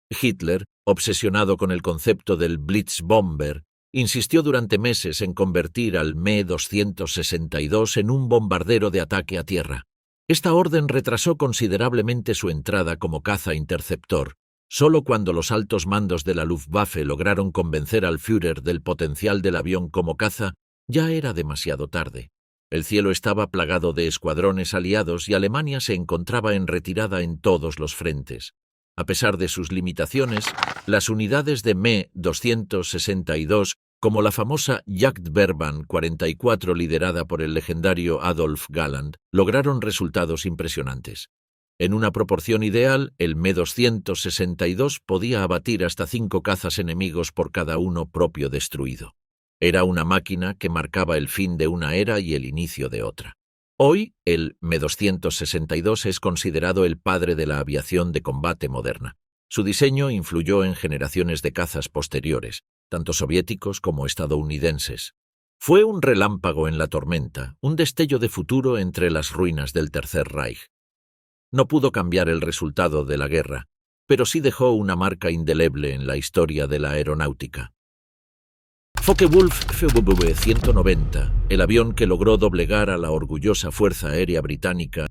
Hitler, obsesionado con el concepto del Blitzbomber, insistió durante meses en convertir al Me-262 en un bombardero de ataque a tierra. Esta orden retrasó considerablemente su entrada como caza interceptor. Solo cuando los altos mandos de la Luftwaffe lograron convencer al Führer del potencial del avión como caza, ya era demasiado tarde. El cielo estaba plagado de escuadrones aliados y Alemania se encontraba en retirada en todos los frentes. A pesar de sus limitaciones, las unidades de Me-262, como la famosa Jagdverband 44 liderada por el legendario Adolf Galland, lograron resultados impresionantes. En una proporción ideal, el Me-262 podía abatir hasta 5 cazas enemigos por cada uno propio destruido. Era una máquina que marcaba el fin de una era y el inicio de otra. Hoy, el Me-262 es considerado el padre de la aviación de combate moderna. Su diseño influyó en generaciones de cazas posteriores, tanto soviéticos como estadounidenses. Fue un relámpago en la tormenta, un destello de futuro entre las ruinas del Tercer Reich. No pudo cambiar el resultado de la guerra, pero sí dejó una marca indeleble en la historia de la aeronáutica. Focke-Wulf FW-190, el avión que logró doblegar a la orgullosa Fuerza Aérea Británica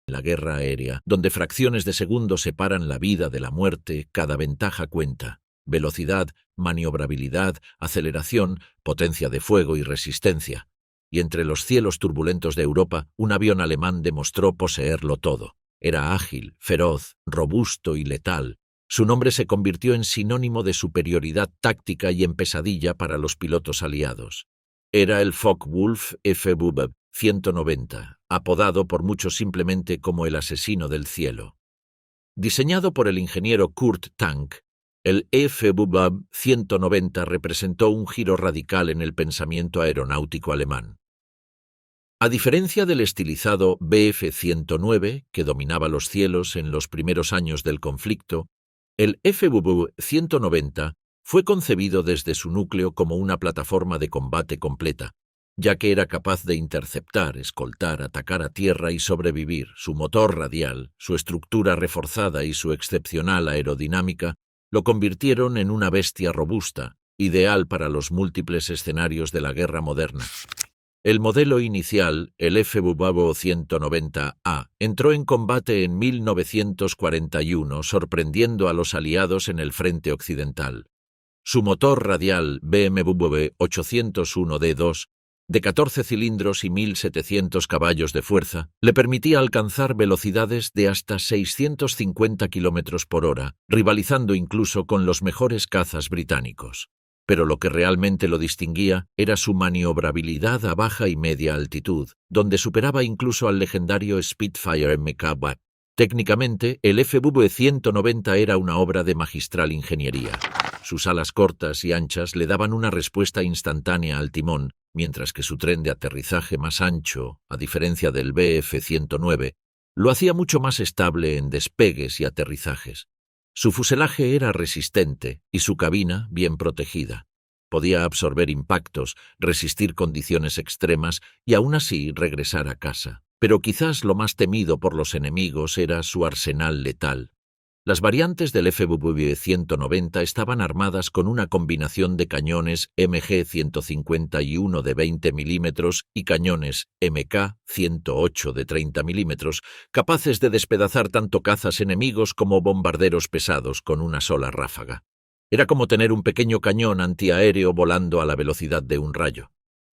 en la guerra aérea, donde fracciones de segundo separan la vida de la muerte, cada ventaja cuenta. Velocidad, maniobrabilidad, aceleración, potencia de fuego y resistencia. Y entre los cielos turbulentos de Europa, un avión alemán demostró poseerlo todo. Era ágil, feroz, robusto y letal. Su nombre se convirtió en sinónimo de superioridad táctica y en pesadilla para los pilotos aliados. Era el Focke-Wulf FW-190, apodado por muchos simplemente como el asesino del cielo. Diseñado por el ingeniero Kurt Tank, el FW-190 representó un giro radical en el pensamiento aeronáutico alemán. A diferencia del estilizado Bf-109, que dominaba los cielos en los primeros años del conflicto, el FW-190 fue concebido desde su núcleo como una plataforma de combate completa. ya que era capaz de interceptar, escoltar, atacar a tierra y sobrevivir. Su motor radial, su estructura reforzada y su excepcional aerodinámica lo convirtieron en una bestia robusta, ideal para los múltiples escenarios de la guerra moderna. El modelo inicial, el F-190A, entró en combate en 1941, sorprendiendo a los aliados en el frente occidental. Su motor radial BMW 801D2, de 14 cilindros y 1.700 caballos de fuerza, le permitía alcanzar velocidades de hasta 650 km por hora, rivalizando incluso con los mejores cazas británicos. Pero lo que realmente lo distinguía era su maniobrabilidad a baja y media altitud, donde superaba incluso al legendario Spitfire MK. Técnicamente, el FV-190 era una obra de magistral ingeniería. Sus alas cortas y anchas le daban una respuesta instantánea al timón, mientras que su tren de aterrizaje más ancho, a diferencia del Bf-109, lo hacía mucho más estable en despegues y aterrizajes. Su fuselaje era resistente y su cabina bien protegida. Podía absorber impactos, resistir condiciones extremas y aún así regresar a casa. Pero quizás lo más temido por los enemigos era su arsenal letal. Las variantes del FV-190 estaban armadas con una combinación de cañones MG-151 de 20 mm y cañones MK-108 de 30 mm, capaces de despedazar tanto cazas enemigos como bombarderos pesados con una sola ráfaga. Era como tener un pequeño cañón antiaéreo volando a la velocidad de un rayo.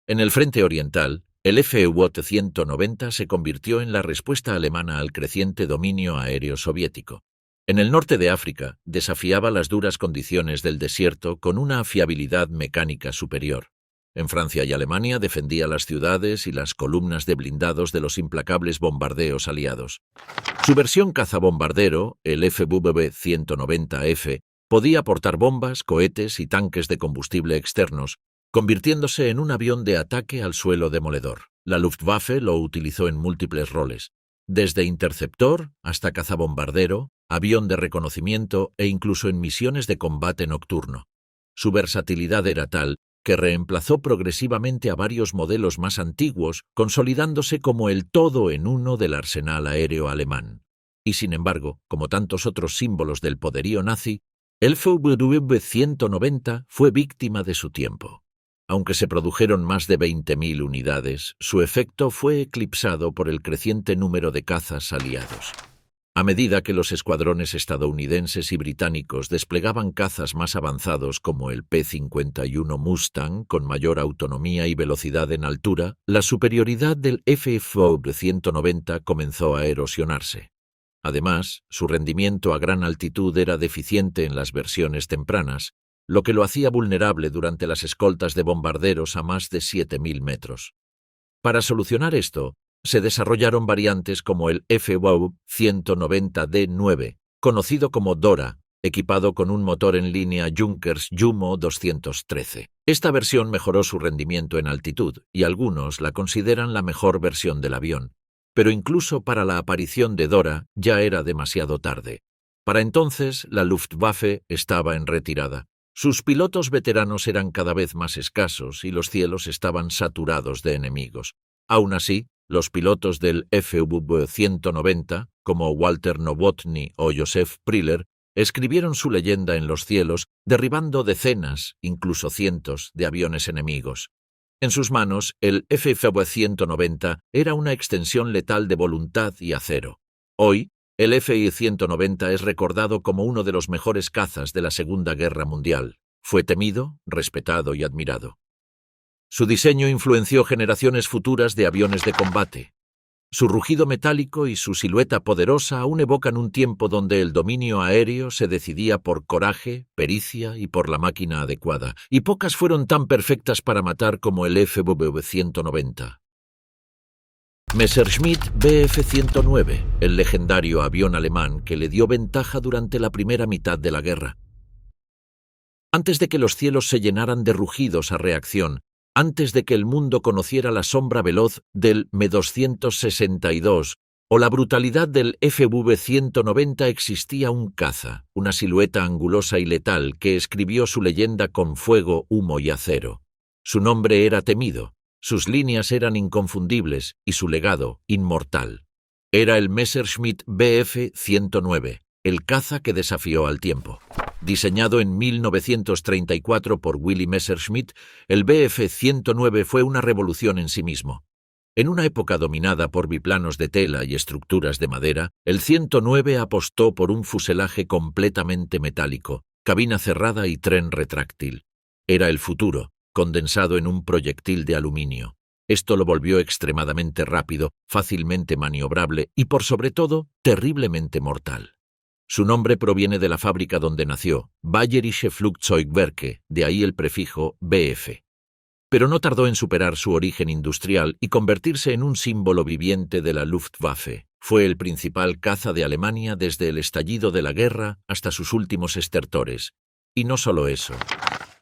En el frente oriental, el FV-190 se convirtió en la respuesta alemana al creciente dominio aéreo soviético. En el norte de África, desafiaba las duras condiciones del desierto con una fiabilidad mecánica superior. En Francia y Alemania defendía las ciudades y las columnas de blindados de los implacables bombardeos aliados. Su versión cazabombardero, el FV-190F, podía portar bombas, cohetes y tanques de combustible externos, convirtiéndose en un avión de ataque al suelo demoledor. La Luftwaffe lo utilizó en múltiples roles, desde interceptor hasta cazabombardero, avión de reconocimiento e incluso en misiones de combate nocturno. Su versatilidad era tal que reemplazó progresivamente a varios modelos más antiguos, consolidándose como el todo en uno del arsenal aéreo alemán. Y sin embargo, como tantos otros símbolos del poderío nazi, el FV-190 fue víctima de su tiempo. Aunque se produjeron más de 20.000 unidades, su efecto fue eclipsado por el creciente número de cazas aliados. A medida que los escuadrones estadounidenses y británicos desplegaban cazas más avanzados como el P-51 Mustang con mayor autonomía y velocidad en altura, la superioridad del FV-190 comenzó a erosionarse. Además, su rendimiento a gran altitud era deficiente en las versiones tempranas, lo que lo hacía vulnerable durante las escoltas de bombarderos a más de 7.000 metros. Para solucionar esto, se desarrollaron variantes como el FV-190D9, conocido como Dora, equipado con un motor en línea Junkers Jumo 213. Esta versión mejoró su rendimiento en altitud y algunos la consideran la mejor versión del avión, pero incluso para la aparición de Dora ya era demasiado tarde. Para entonces, la Luftwaffe estaba en retirada. Sus pilotos veteranos eran cada vez más escasos y los cielos estaban saturados de enemigos. Aún así, los pilotos del FV-190, como Walter Nowotny o Joseph Priller, escribieron su leyenda en los cielos, derribando decenas, incluso cientos, de aviones enemigos. En sus manos, el FV-190 era una extensión letal de voluntad y acero. Hoy, el FI-190 es recordado como uno de los mejores cazas de la Segunda Guerra Mundial. Fue temido, respetado y admirado. Su diseño influenció generaciones futuras de aviones de combate. Su rugido metálico y su silueta poderosa aún evocan un tiempo donde el dominio aéreo se decidía por coraje, pericia y por la máquina adecuada, y pocas fueron tan perfectas para matar como el FV-190. Messerschmitt Bf-109, el legendario avión alemán que le dio ventaja durante la primera mitad de la guerra. Antes de que los cielos se llenaran de rugidos a reacción, antes de que el mundo conociera la sombra veloz del Me-262 o la brutalidad del FV-190, existía un caza, una silueta angulosa y letal que escribió su leyenda con fuego, humo y acero. Su nombre era temido, Sus líneas eran inconfundibles y su legado inmortal. Era el Messerschmitt Bf 109, el caza que desafió al tiempo. Diseñado en 1934 por Willy Messerschmitt, el Bf 109 fue una revolución en sí mismo. En una época dominada por biplanos de tela y estructuras de madera, el 109 apostó por un fuselaje completamente metálico, cabina cerrada y tren retráctil. Era el futuro, condensado en un proyectil de aluminio. Esto lo volvió extremadamente rápido, fácilmente maniobrable y, por sobre todo, terriblemente mortal. Su nombre proviene de la fábrica donde nació, Bayerische Flugzeugwerke, de ahí el prefijo BF. Pero no tardó en superar su origen industrial y convertirse en un símbolo viviente de la Luftwaffe. Fue el principal caza de Alemania desde el estallido de la guerra hasta sus últimos estertores. Y no solo eso.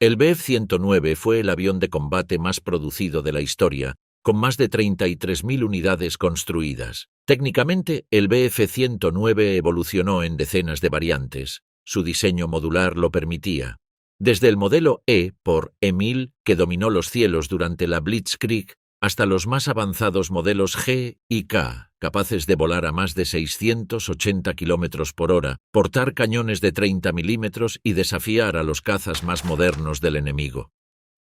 El Bf 109 fue el avión de combate más producido de la historia, con más de 33.000 unidades construidas. Técnicamente, el Bf 109 evolucionó en decenas de variantes. Su diseño modular lo permitía. Desde el modelo E por Emil, que dominó los cielos durante la Blitzkrieg, hasta los más avanzados modelos G y K, capaces de volar a más de 680 km por hora, portar cañones de 30 milímetros y desafiar a los cazas más modernos del enemigo.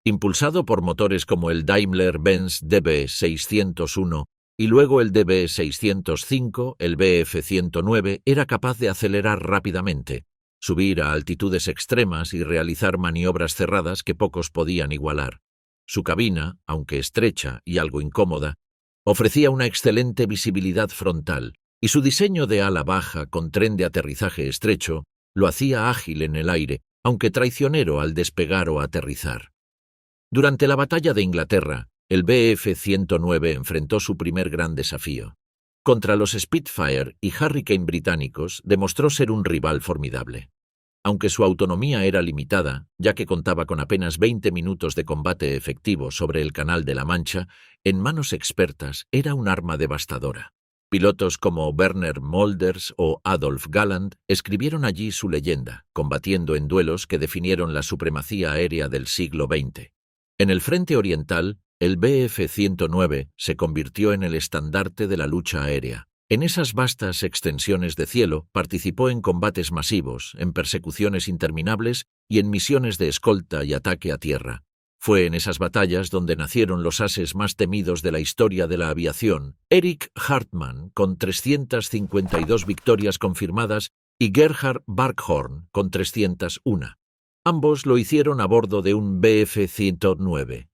Impulsado por motores como el Daimler-Benz DB601 y luego el DB605, el Bf 109 era capaz de acelerar rápidamente, subir a altitudes extremas y realizar maniobras cerradas que pocos podían igualar. Su cabina, aunque estrecha y algo incómoda, ofrecía una excelente visibilidad frontal, y su diseño de ala baja con tren de aterrizaje estrecho lo hacía ágil en el aire, aunque traicionero al despegar o aterrizar. Durante la batalla de Inglaterra, el Bf 109 enfrentó su primer gran desafío. Contra los Spitfire y Hurricane británicos demostró ser un rival formidable. Aunque su autonomía era limitada, ya que contaba con apenas 20 minutos de combate efectivo sobre el Canal de la Mancha, en manos expertas era un arma devastadora. Pilotos como Werner Mölders o Adolf Galland escribieron allí su leyenda, combatiendo en duelos que definieron la supremacía aérea del siglo XX. En el frente oriental, el Bf 109 se convirtió en el estandarte de la lucha aérea. En esas vastas extensiones de cielo participó en combates masivos, en persecuciones interminables y en misiones de escolta y ataque a tierra. Fue en esas batallas donde nacieron los ases más temidos de la historia de la aviación, Erich Hartmann con 352 victorias confirmadas y Gerhard Barkhorn con 301. Ambos lo hicieron a bordo de un Bf 109.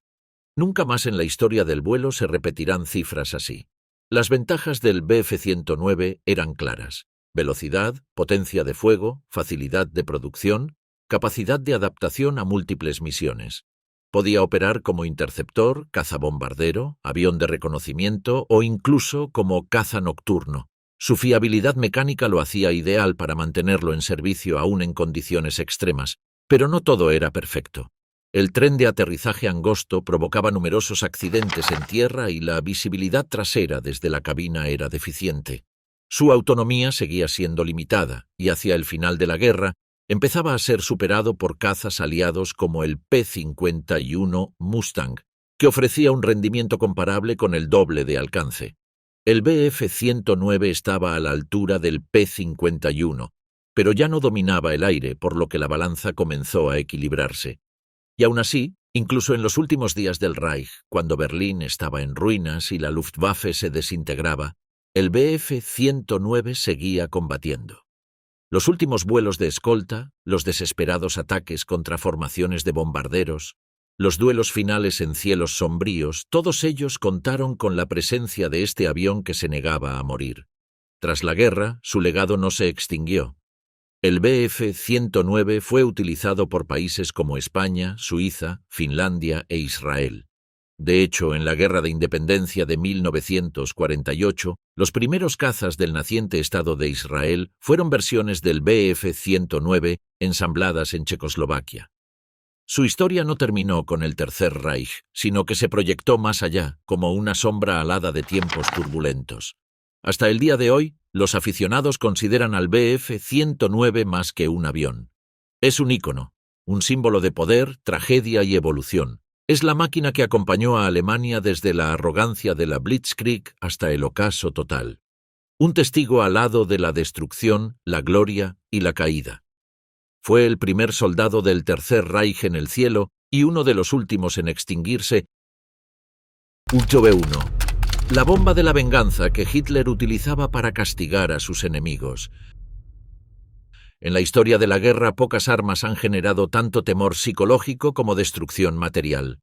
Nunca más en la historia del vuelo se repetirán cifras así. Las ventajas del Bf 109 eran claras: velocidad, potencia de fuego, facilidad de producción, capacidad de adaptación a múltiples misiones. Podía operar como interceptor, cazabombardero, avión de reconocimiento o incluso como caza nocturno. Su fiabilidad mecánica lo hacía ideal para mantenerlo en servicio aún en condiciones extremas, pero no todo era perfecto. El tren de aterrizaje angosto provocaba numerosos accidentes en tierra y la visibilidad trasera desde la cabina era deficiente. Su autonomía seguía siendo limitada y hacia el final de la guerra empezaba a ser superado por cazas aliados como el P-51 Mustang, que ofrecía un rendimiento comparable con el doble de alcance. El Bf 109 estaba a la altura del P-51, pero ya no dominaba el aire, por lo que la balanza comenzó a equilibrarse. Y aún así, incluso en los últimos días del Reich, cuando Berlín estaba en ruinas y la Luftwaffe se desintegraba, el Bf 109 seguía combatiendo. Los últimos vuelos de escolta, los desesperados ataques contra formaciones de bombarderos, los duelos finales en cielos sombríos, todos ellos contaron con la presencia de este avión que se negaba a morir. Tras la guerra, su legado no se extinguió. El Bf 109 fue utilizado por países como España, Suiza, Finlandia e Israel. De hecho, en la Guerra de Independencia de 1948, los primeros cazas del naciente Estado de Israel fueron versiones del Bf 109 ensambladas en Checoslovaquia. Su historia no terminó con el Tercer Reich, sino que se proyectó más allá, como una sombra alada de tiempos turbulentos. Hasta el día de hoy, los aficionados consideran al Bf 109 más que un avión. Es un ícono, un símbolo de poder, tragedia y evolución. Es la máquina que acompañó a Alemania desde la arrogancia de la Blitzkrieg hasta el ocaso total. Un testigo al lado de la destrucción, la gloria y la caída. Fue el primer soldado del Tercer Reich en el cielo y uno de los últimos en extinguirse. V1. La bomba de la venganza que Hitler utilizaba para castigar a sus enemigos. En la historia de la guerra, pocas armas han generado tanto temor psicológico como destrucción material.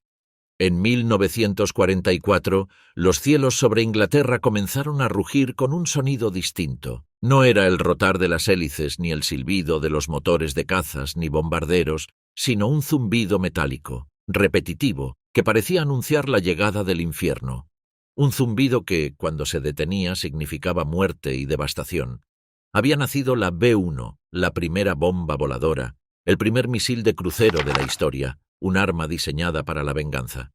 En 1944, los cielos sobre Inglaterra comenzaron a rugir con un sonido distinto. No era el rotar de las hélices, ni el silbido de los motores de cazas ni bombarderos, sino un zumbido metálico, repetitivo, que parecía anunciar la llegada del infierno. Un zumbido que, cuando se detenía, significaba muerte y devastación. Había nacido la B-1, la primera bomba voladora, el primer misil de crucero de la historia, un arma diseñada para la venganza.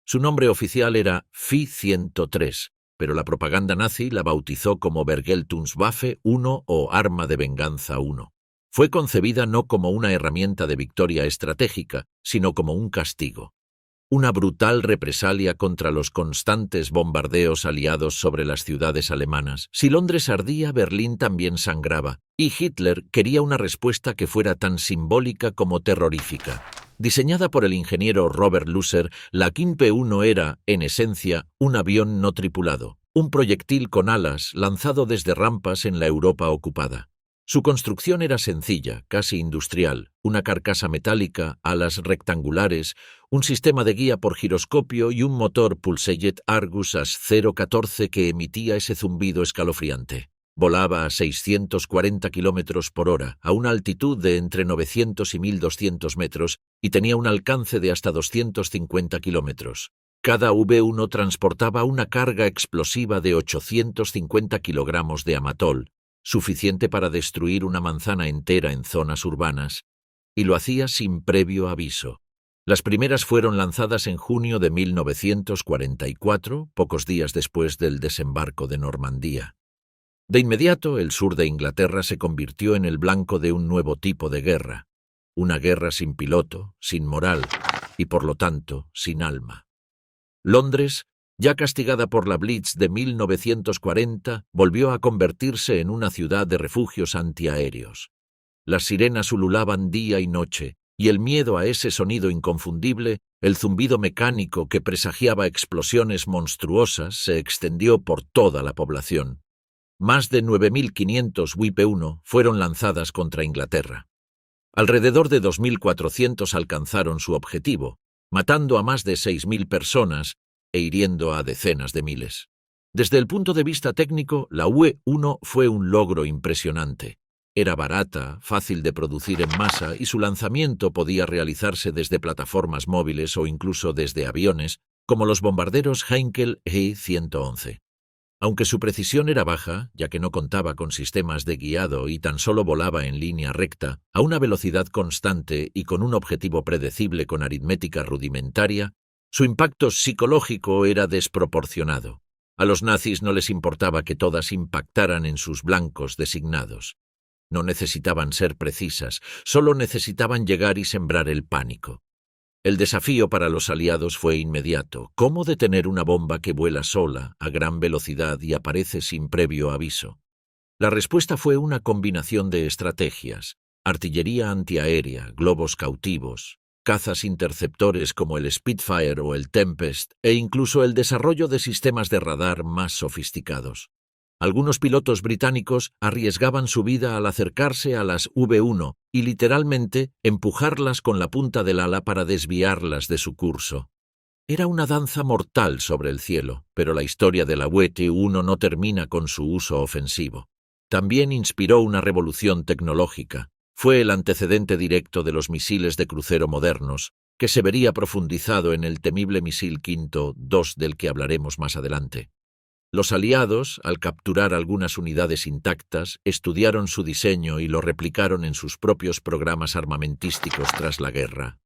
Su nombre oficial era Fi-103, pero la propaganda nazi la bautizó como Vergeltungswaffe 1 o Arma de Venganza 1. Fue concebida no como una herramienta de victoria estratégica, sino como un castigo. Una brutal represalia contra los constantes bombardeos aliados sobre las ciudades alemanas. Si Londres ardía, Berlín también sangraba, y Hitler quería una respuesta que fuera tan simbólica como terrorífica. Diseñada por el ingeniero Robert Lusser, la Kympe-1 era, en esencia, un avión no tripulado, un proyectil con alas lanzado desde rampas en la Europa ocupada. Su construcción era sencilla, casi industrial, una carcasa metálica, alas rectangulares, un sistema de guía por giroscopio y un motor Pulsejet Argus AS 014 que emitía ese zumbido escalofriante. Volaba a 640 km por hora, a una altitud de entre 900 y 1200 metros, y tenía un alcance de hasta 250 kilómetros. Cada V1 transportaba una carga explosiva de 850 kilogramos de amatol, suficiente para destruir una manzana entera en zonas urbanas, y lo hacía sin previo aviso. Las primeras fueron lanzadas en junio de 1944, pocos días después del desembarco de Normandía. De inmediato, el sur de Inglaterra se convirtió en el blanco de un nuevo tipo de guerra, una guerra sin piloto, sin moral y, por lo tanto, sin alma. Londres, ya castigada por la Blitz de 1940, volvió a convertirse en una ciudad de refugios antiaéreos. Las sirenas ululaban día y noche, y el miedo a ese sonido inconfundible, el zumbido mecánico que presagiaba explosiones monstruosas, se extendió por toda la población. Más de 9.500 WIP-1 fueron lanzadas contra Inglaterra. Alrededor de 2.400 alcanzaron su objetivo, matando a más de 6.000 personas e hiriendo a decenas de miles. Desde el punto de vista técnico, la UE-1 fue un logro impresionante. Era barata, fácil de producir en masa y su lanzamiento podía realizarse desde plataformas móviles o incluso desde aviones, como los bombarderos Heinkel He-111. Aunque su precisión era baja, ya que no contaba con sistemas de guiado y tan solo volaba en línea recta, a una velocidad constante y con un objetivo predecible con aritmética rudimentaria, su impacto psicológico era desproporcionado. A los nazis no les importaba que todas impactaran en sus blancos designados. No necesitaban ser precisas, solo necesitaban llegar y sembrar el pánico. El desafío para los aliados fue inmediato. ¿Cómo detener una bomba que vuela sola, a gran velocidad y aparece sin previo aviso? La respuesta fue una combinación de estrategias: artillería antiaérea, globos cautivos, cazas interceptores como el Spitfire o el Tempest, e incluso el desarrollo de sistemas de radar más sofisticados. Algunos pilotos británicos arriesgaban su vida al acercarse a las V1 y literalmente empujarlas con la punta del ala para desviarlas de su curso. Era una danza mortal sobre el cielo, pero la historia de la WT-1 no termina con su uso ofensivo. También inspiró una revolución tecnológica. Fue el antecedente directo de los misiles de crucero modernos, que se vería profundizado en el temible misil Quinto II del que hablaremos más adelante. Los aliados, al capturar algunas unidades intactas, estudiaron su diseño y lo replicaron en sus propios programas armamentísticos tras la guerra.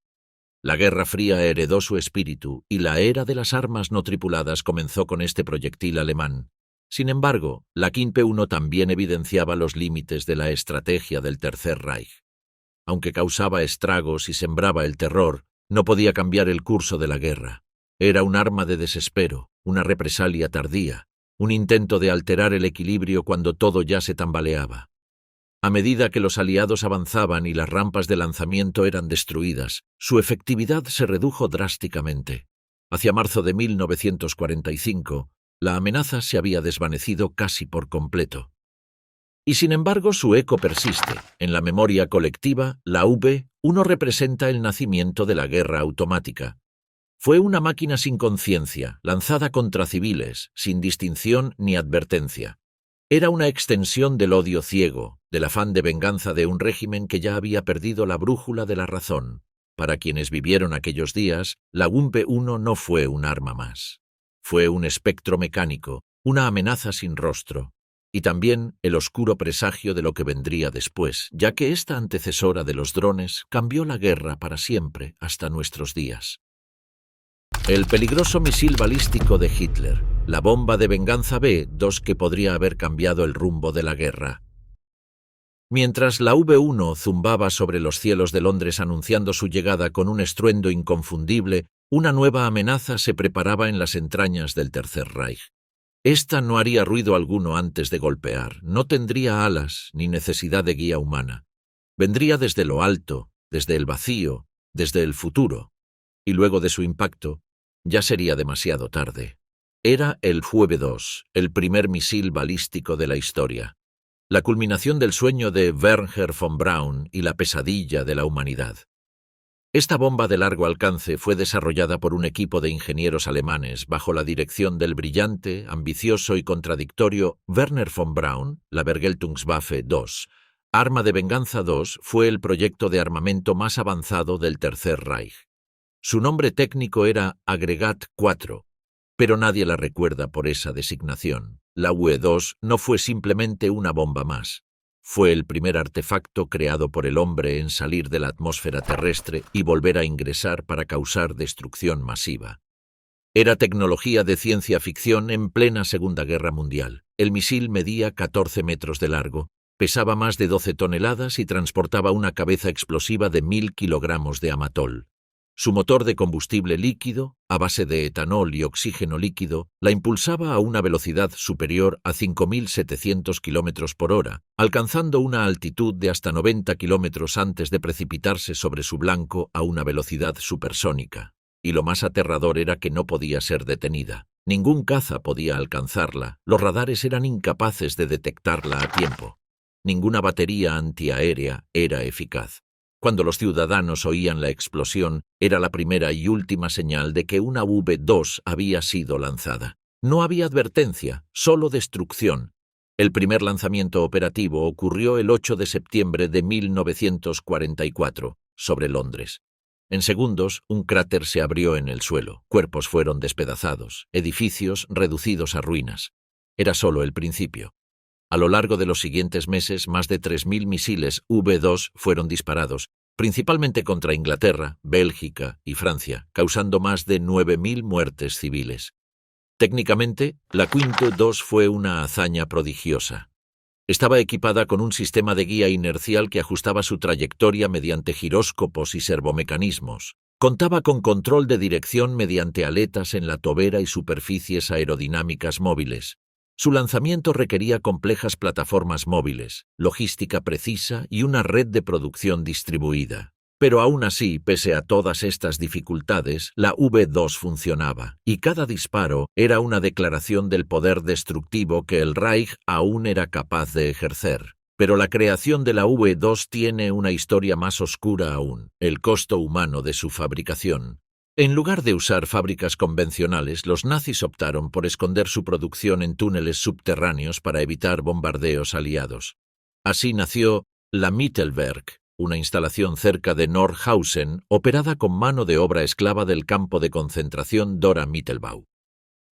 La Guerra Fría heredó su espíritu y la era de las armas no tripuladas comenzó con este proyectil alemán. Sin embargo, la Kympe-1 también evidenciaba los límites de la estrategia del Tercer Reich. Aunque causaba estragos y sembraba el terror, No podía cambiar el curso de la guerra. Era un arma de desespero, una represalia tardía, un intento de alterar el equilibrio cuando todo ya se tambaleaba. A medida que los aliados avanzaban y las rampas de lanzamiento eran destruidas, su efectividad se redujo drásticamente. Hacia marzo de 1945, la amenaza se había desvanecido casi por completo. Y sin embargo su eco persiste. En la memoria colectiva, la V-1 representa el nacimiento de la guerra automática. Fue una máquina sin conciencia, lanzada contra civiles, sin distinción ni advertencia. Era una extensión del odio ciego, del afán de venganza de un régimen que ya había perdido la brújula de la razón. Para quienes vivieron aquellos días, la V-1 no fue un arma más. Fue un espectro mecánico, una amenaza sin rostro, y también el oscuro presagio de lo que vendría después, ya que esta antecesora de los drones cambió la guerra para siempre hasta nuestros días. El peligroso misil balístico de Hitler, la bomba de venganza B-2 que podría haber cambiado el rumbo de la guerra. Mientras la V-1 zumbaba sobre los cielos de Londres anunciando su llegada con un estruendo inconfundible, una nueva amenaza se preparaba en las entrañas del Tercer Reich. Esta no haría ruido alguno antes de golpear, no tendría alas ni necesidad de guía humana. Vendría desde lo alto, desde el vacío, desde el futuro, y luego de su impacto, ya sería demasiado tarde. Era el V-2, el primer misil balístico de la historia. La culminación del sueño de Wernher von Braun y la pesadilla de la humanidad. Esta bomba de largo alcance fue desarrollada por un equipo de ingenieros alemanes bajo la dirección del brillante, ambicioso y contradictorio Wernher von Braun. La Vergeltungswaffe 2, Arma de Venganza 2, fue el proyecto de armamento más avanzado del Tercer Reich. Su nombre técnico era Agregat 4, pero nadie la recuerda por esa designación. La V-2 no fue simplemente una bomba más. Fue el primer artefacto creado por el hombre en salir de la atmósfera terrestre y volver a ingresar para causar destrucción masiva. Era tecnología de ciencia ficción en plena Segunda Guerra Mundial. El misil medía 14 metros de largo, pesaba más de 12 toneladas y transportaba una cabeza explosiva de 1000 kilogramos de amatol. Su motor de combustible líquido, a base de etanol y oxígeno líquido, la impulsaba a una velocidad superior a 5.700 km por hora, alcanzando una altitud de hasta 90 kilómetros antes de precipitarse sobre su blanco a una velocidad supersónica. Y lo más aterrador era que no podía ser detenida. Ningún caza podía alcanzarla, los radares eran incapaces de detectarla a tiempo. Ninguna batería antiaérea era eficaz. Cuando los ciudadanos oían la explosión, era la primera y última señal de que una V-2 había sido lanzada. No había advertencia, solo destrucción. El primer lanzamiento operativo ocurrió el 8 de septiembre de 1944, sobre Londres. En segundos, un cráter se abrió en el suelo, cuerpos fueron despedazados, edificios reducidos a ruinas. Era solo el principio. A lo largo de los siguientes meses, más de 3.000 misiles V-2 fueron disparados, principalmente contra Inglaterra, Bélgica y Francia, causando más de 9.000 muertes civiles. Técnicamente, la V-2 fue una hazaña prodigiosa. Estaba equipada con un sistema de guía inercial que ajustaba su trayectoria mediante giróscopos y servomecanismos. Contaba con control de dirección mediante aletas en la tobera y superficies aerodinámicas móviles. Su lanzamiento requería complejas plataformas móviles, logística precisa y una red de producción distribuida. Pero aún así, pese a todas estas dificultades, la V-2 funcionaba, y cada disparo era una declaración del poder destructivo que el Reich aún era capaz de ejercer. Pero la creación de la V-2 tiene una historia más oscura aún, el costo humano de su fabricación. En lugar de usar fábricas convencionales, los nazis optaron por esconder su producción en túneles subterráneos para evitar bombardeos aliados. Así nació la Mittelwerk, una instalación cerca de Nordhausen, operada con mano de obra esclava del campo de concentración Dora Mittelbau.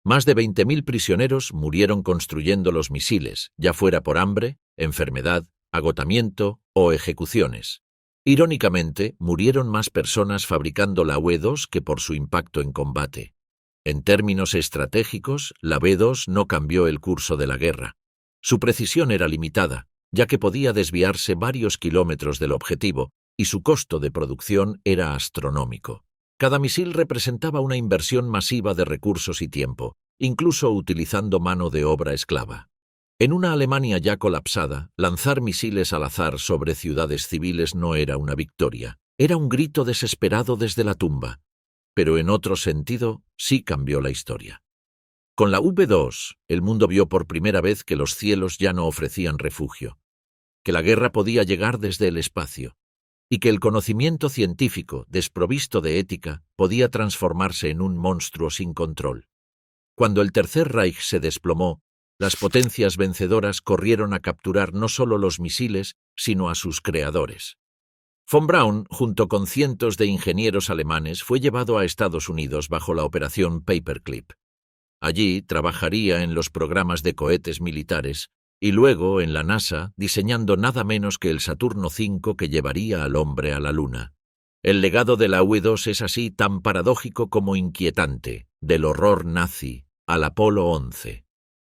Más de 20.000 prisioneros murieron construyendo los misiles, ya fuera por hambre, enfermedad, agotamiento o ejecuciones. Irónicamente, murieron más personas fabricando la V-2 que por su impacto en combate. En términos estratégicos, la V-2 no cambió el curso de la guerra. Su precisión era limitada, ya que podía desviarse varios kilómetros del objetivo, y su costo de producción era astronómico. Cada misil representaba una inversión masiva de recursos y tiempo, incluso utilizando mano de obra esclava. En una Alemania ya colapsada, lanzar misiles al azar sobre ciudades civiles no era una victoria, era un grito desesperado desde la tumba. Pero en otro sentido, sí cambió la historia. Con la V2, el mundo vio por primera vez que los cielos ya no ofrecían refugio, que la guerra podía llegar desde el espacio, y que el conocimiento científico, desprovisto de ética, podía transformarse en un monstruo sin control. Cuando el Tercer Reich se desplomó, las potencias vencedoras corrieron a capturar no solo los misiles, sino a sus creadores. Von Braun, junto con cientos de ingenieros alemanes, fue llevado a Estados Unidos bajo la operación Paperclip. Allí trabajaría en los programas de cohetes militares y luego en la NASA diseñando nada menos que el Saturno V que llevaría al hombre a la Luna. El legado de la U-2 es así tan paradójico como inquietante, del horror nazi al Apolo 11.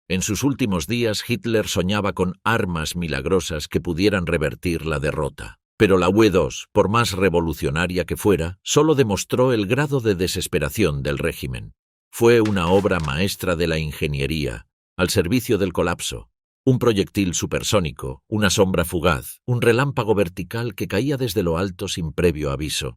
En sus últimos días Hitler soñaba con armas milagrosas que pudieran revertir la derrota. Pero la U-2, por más revolucionaria que fuera, solo demostró el grado de desesperación del régimen. Fue una obra maestra de la ingeniería, al servicio del colapso. Un proyectil supersónico, una sombra fugaz, un relámpago vertical que caía desde lo alto sin previo aviso.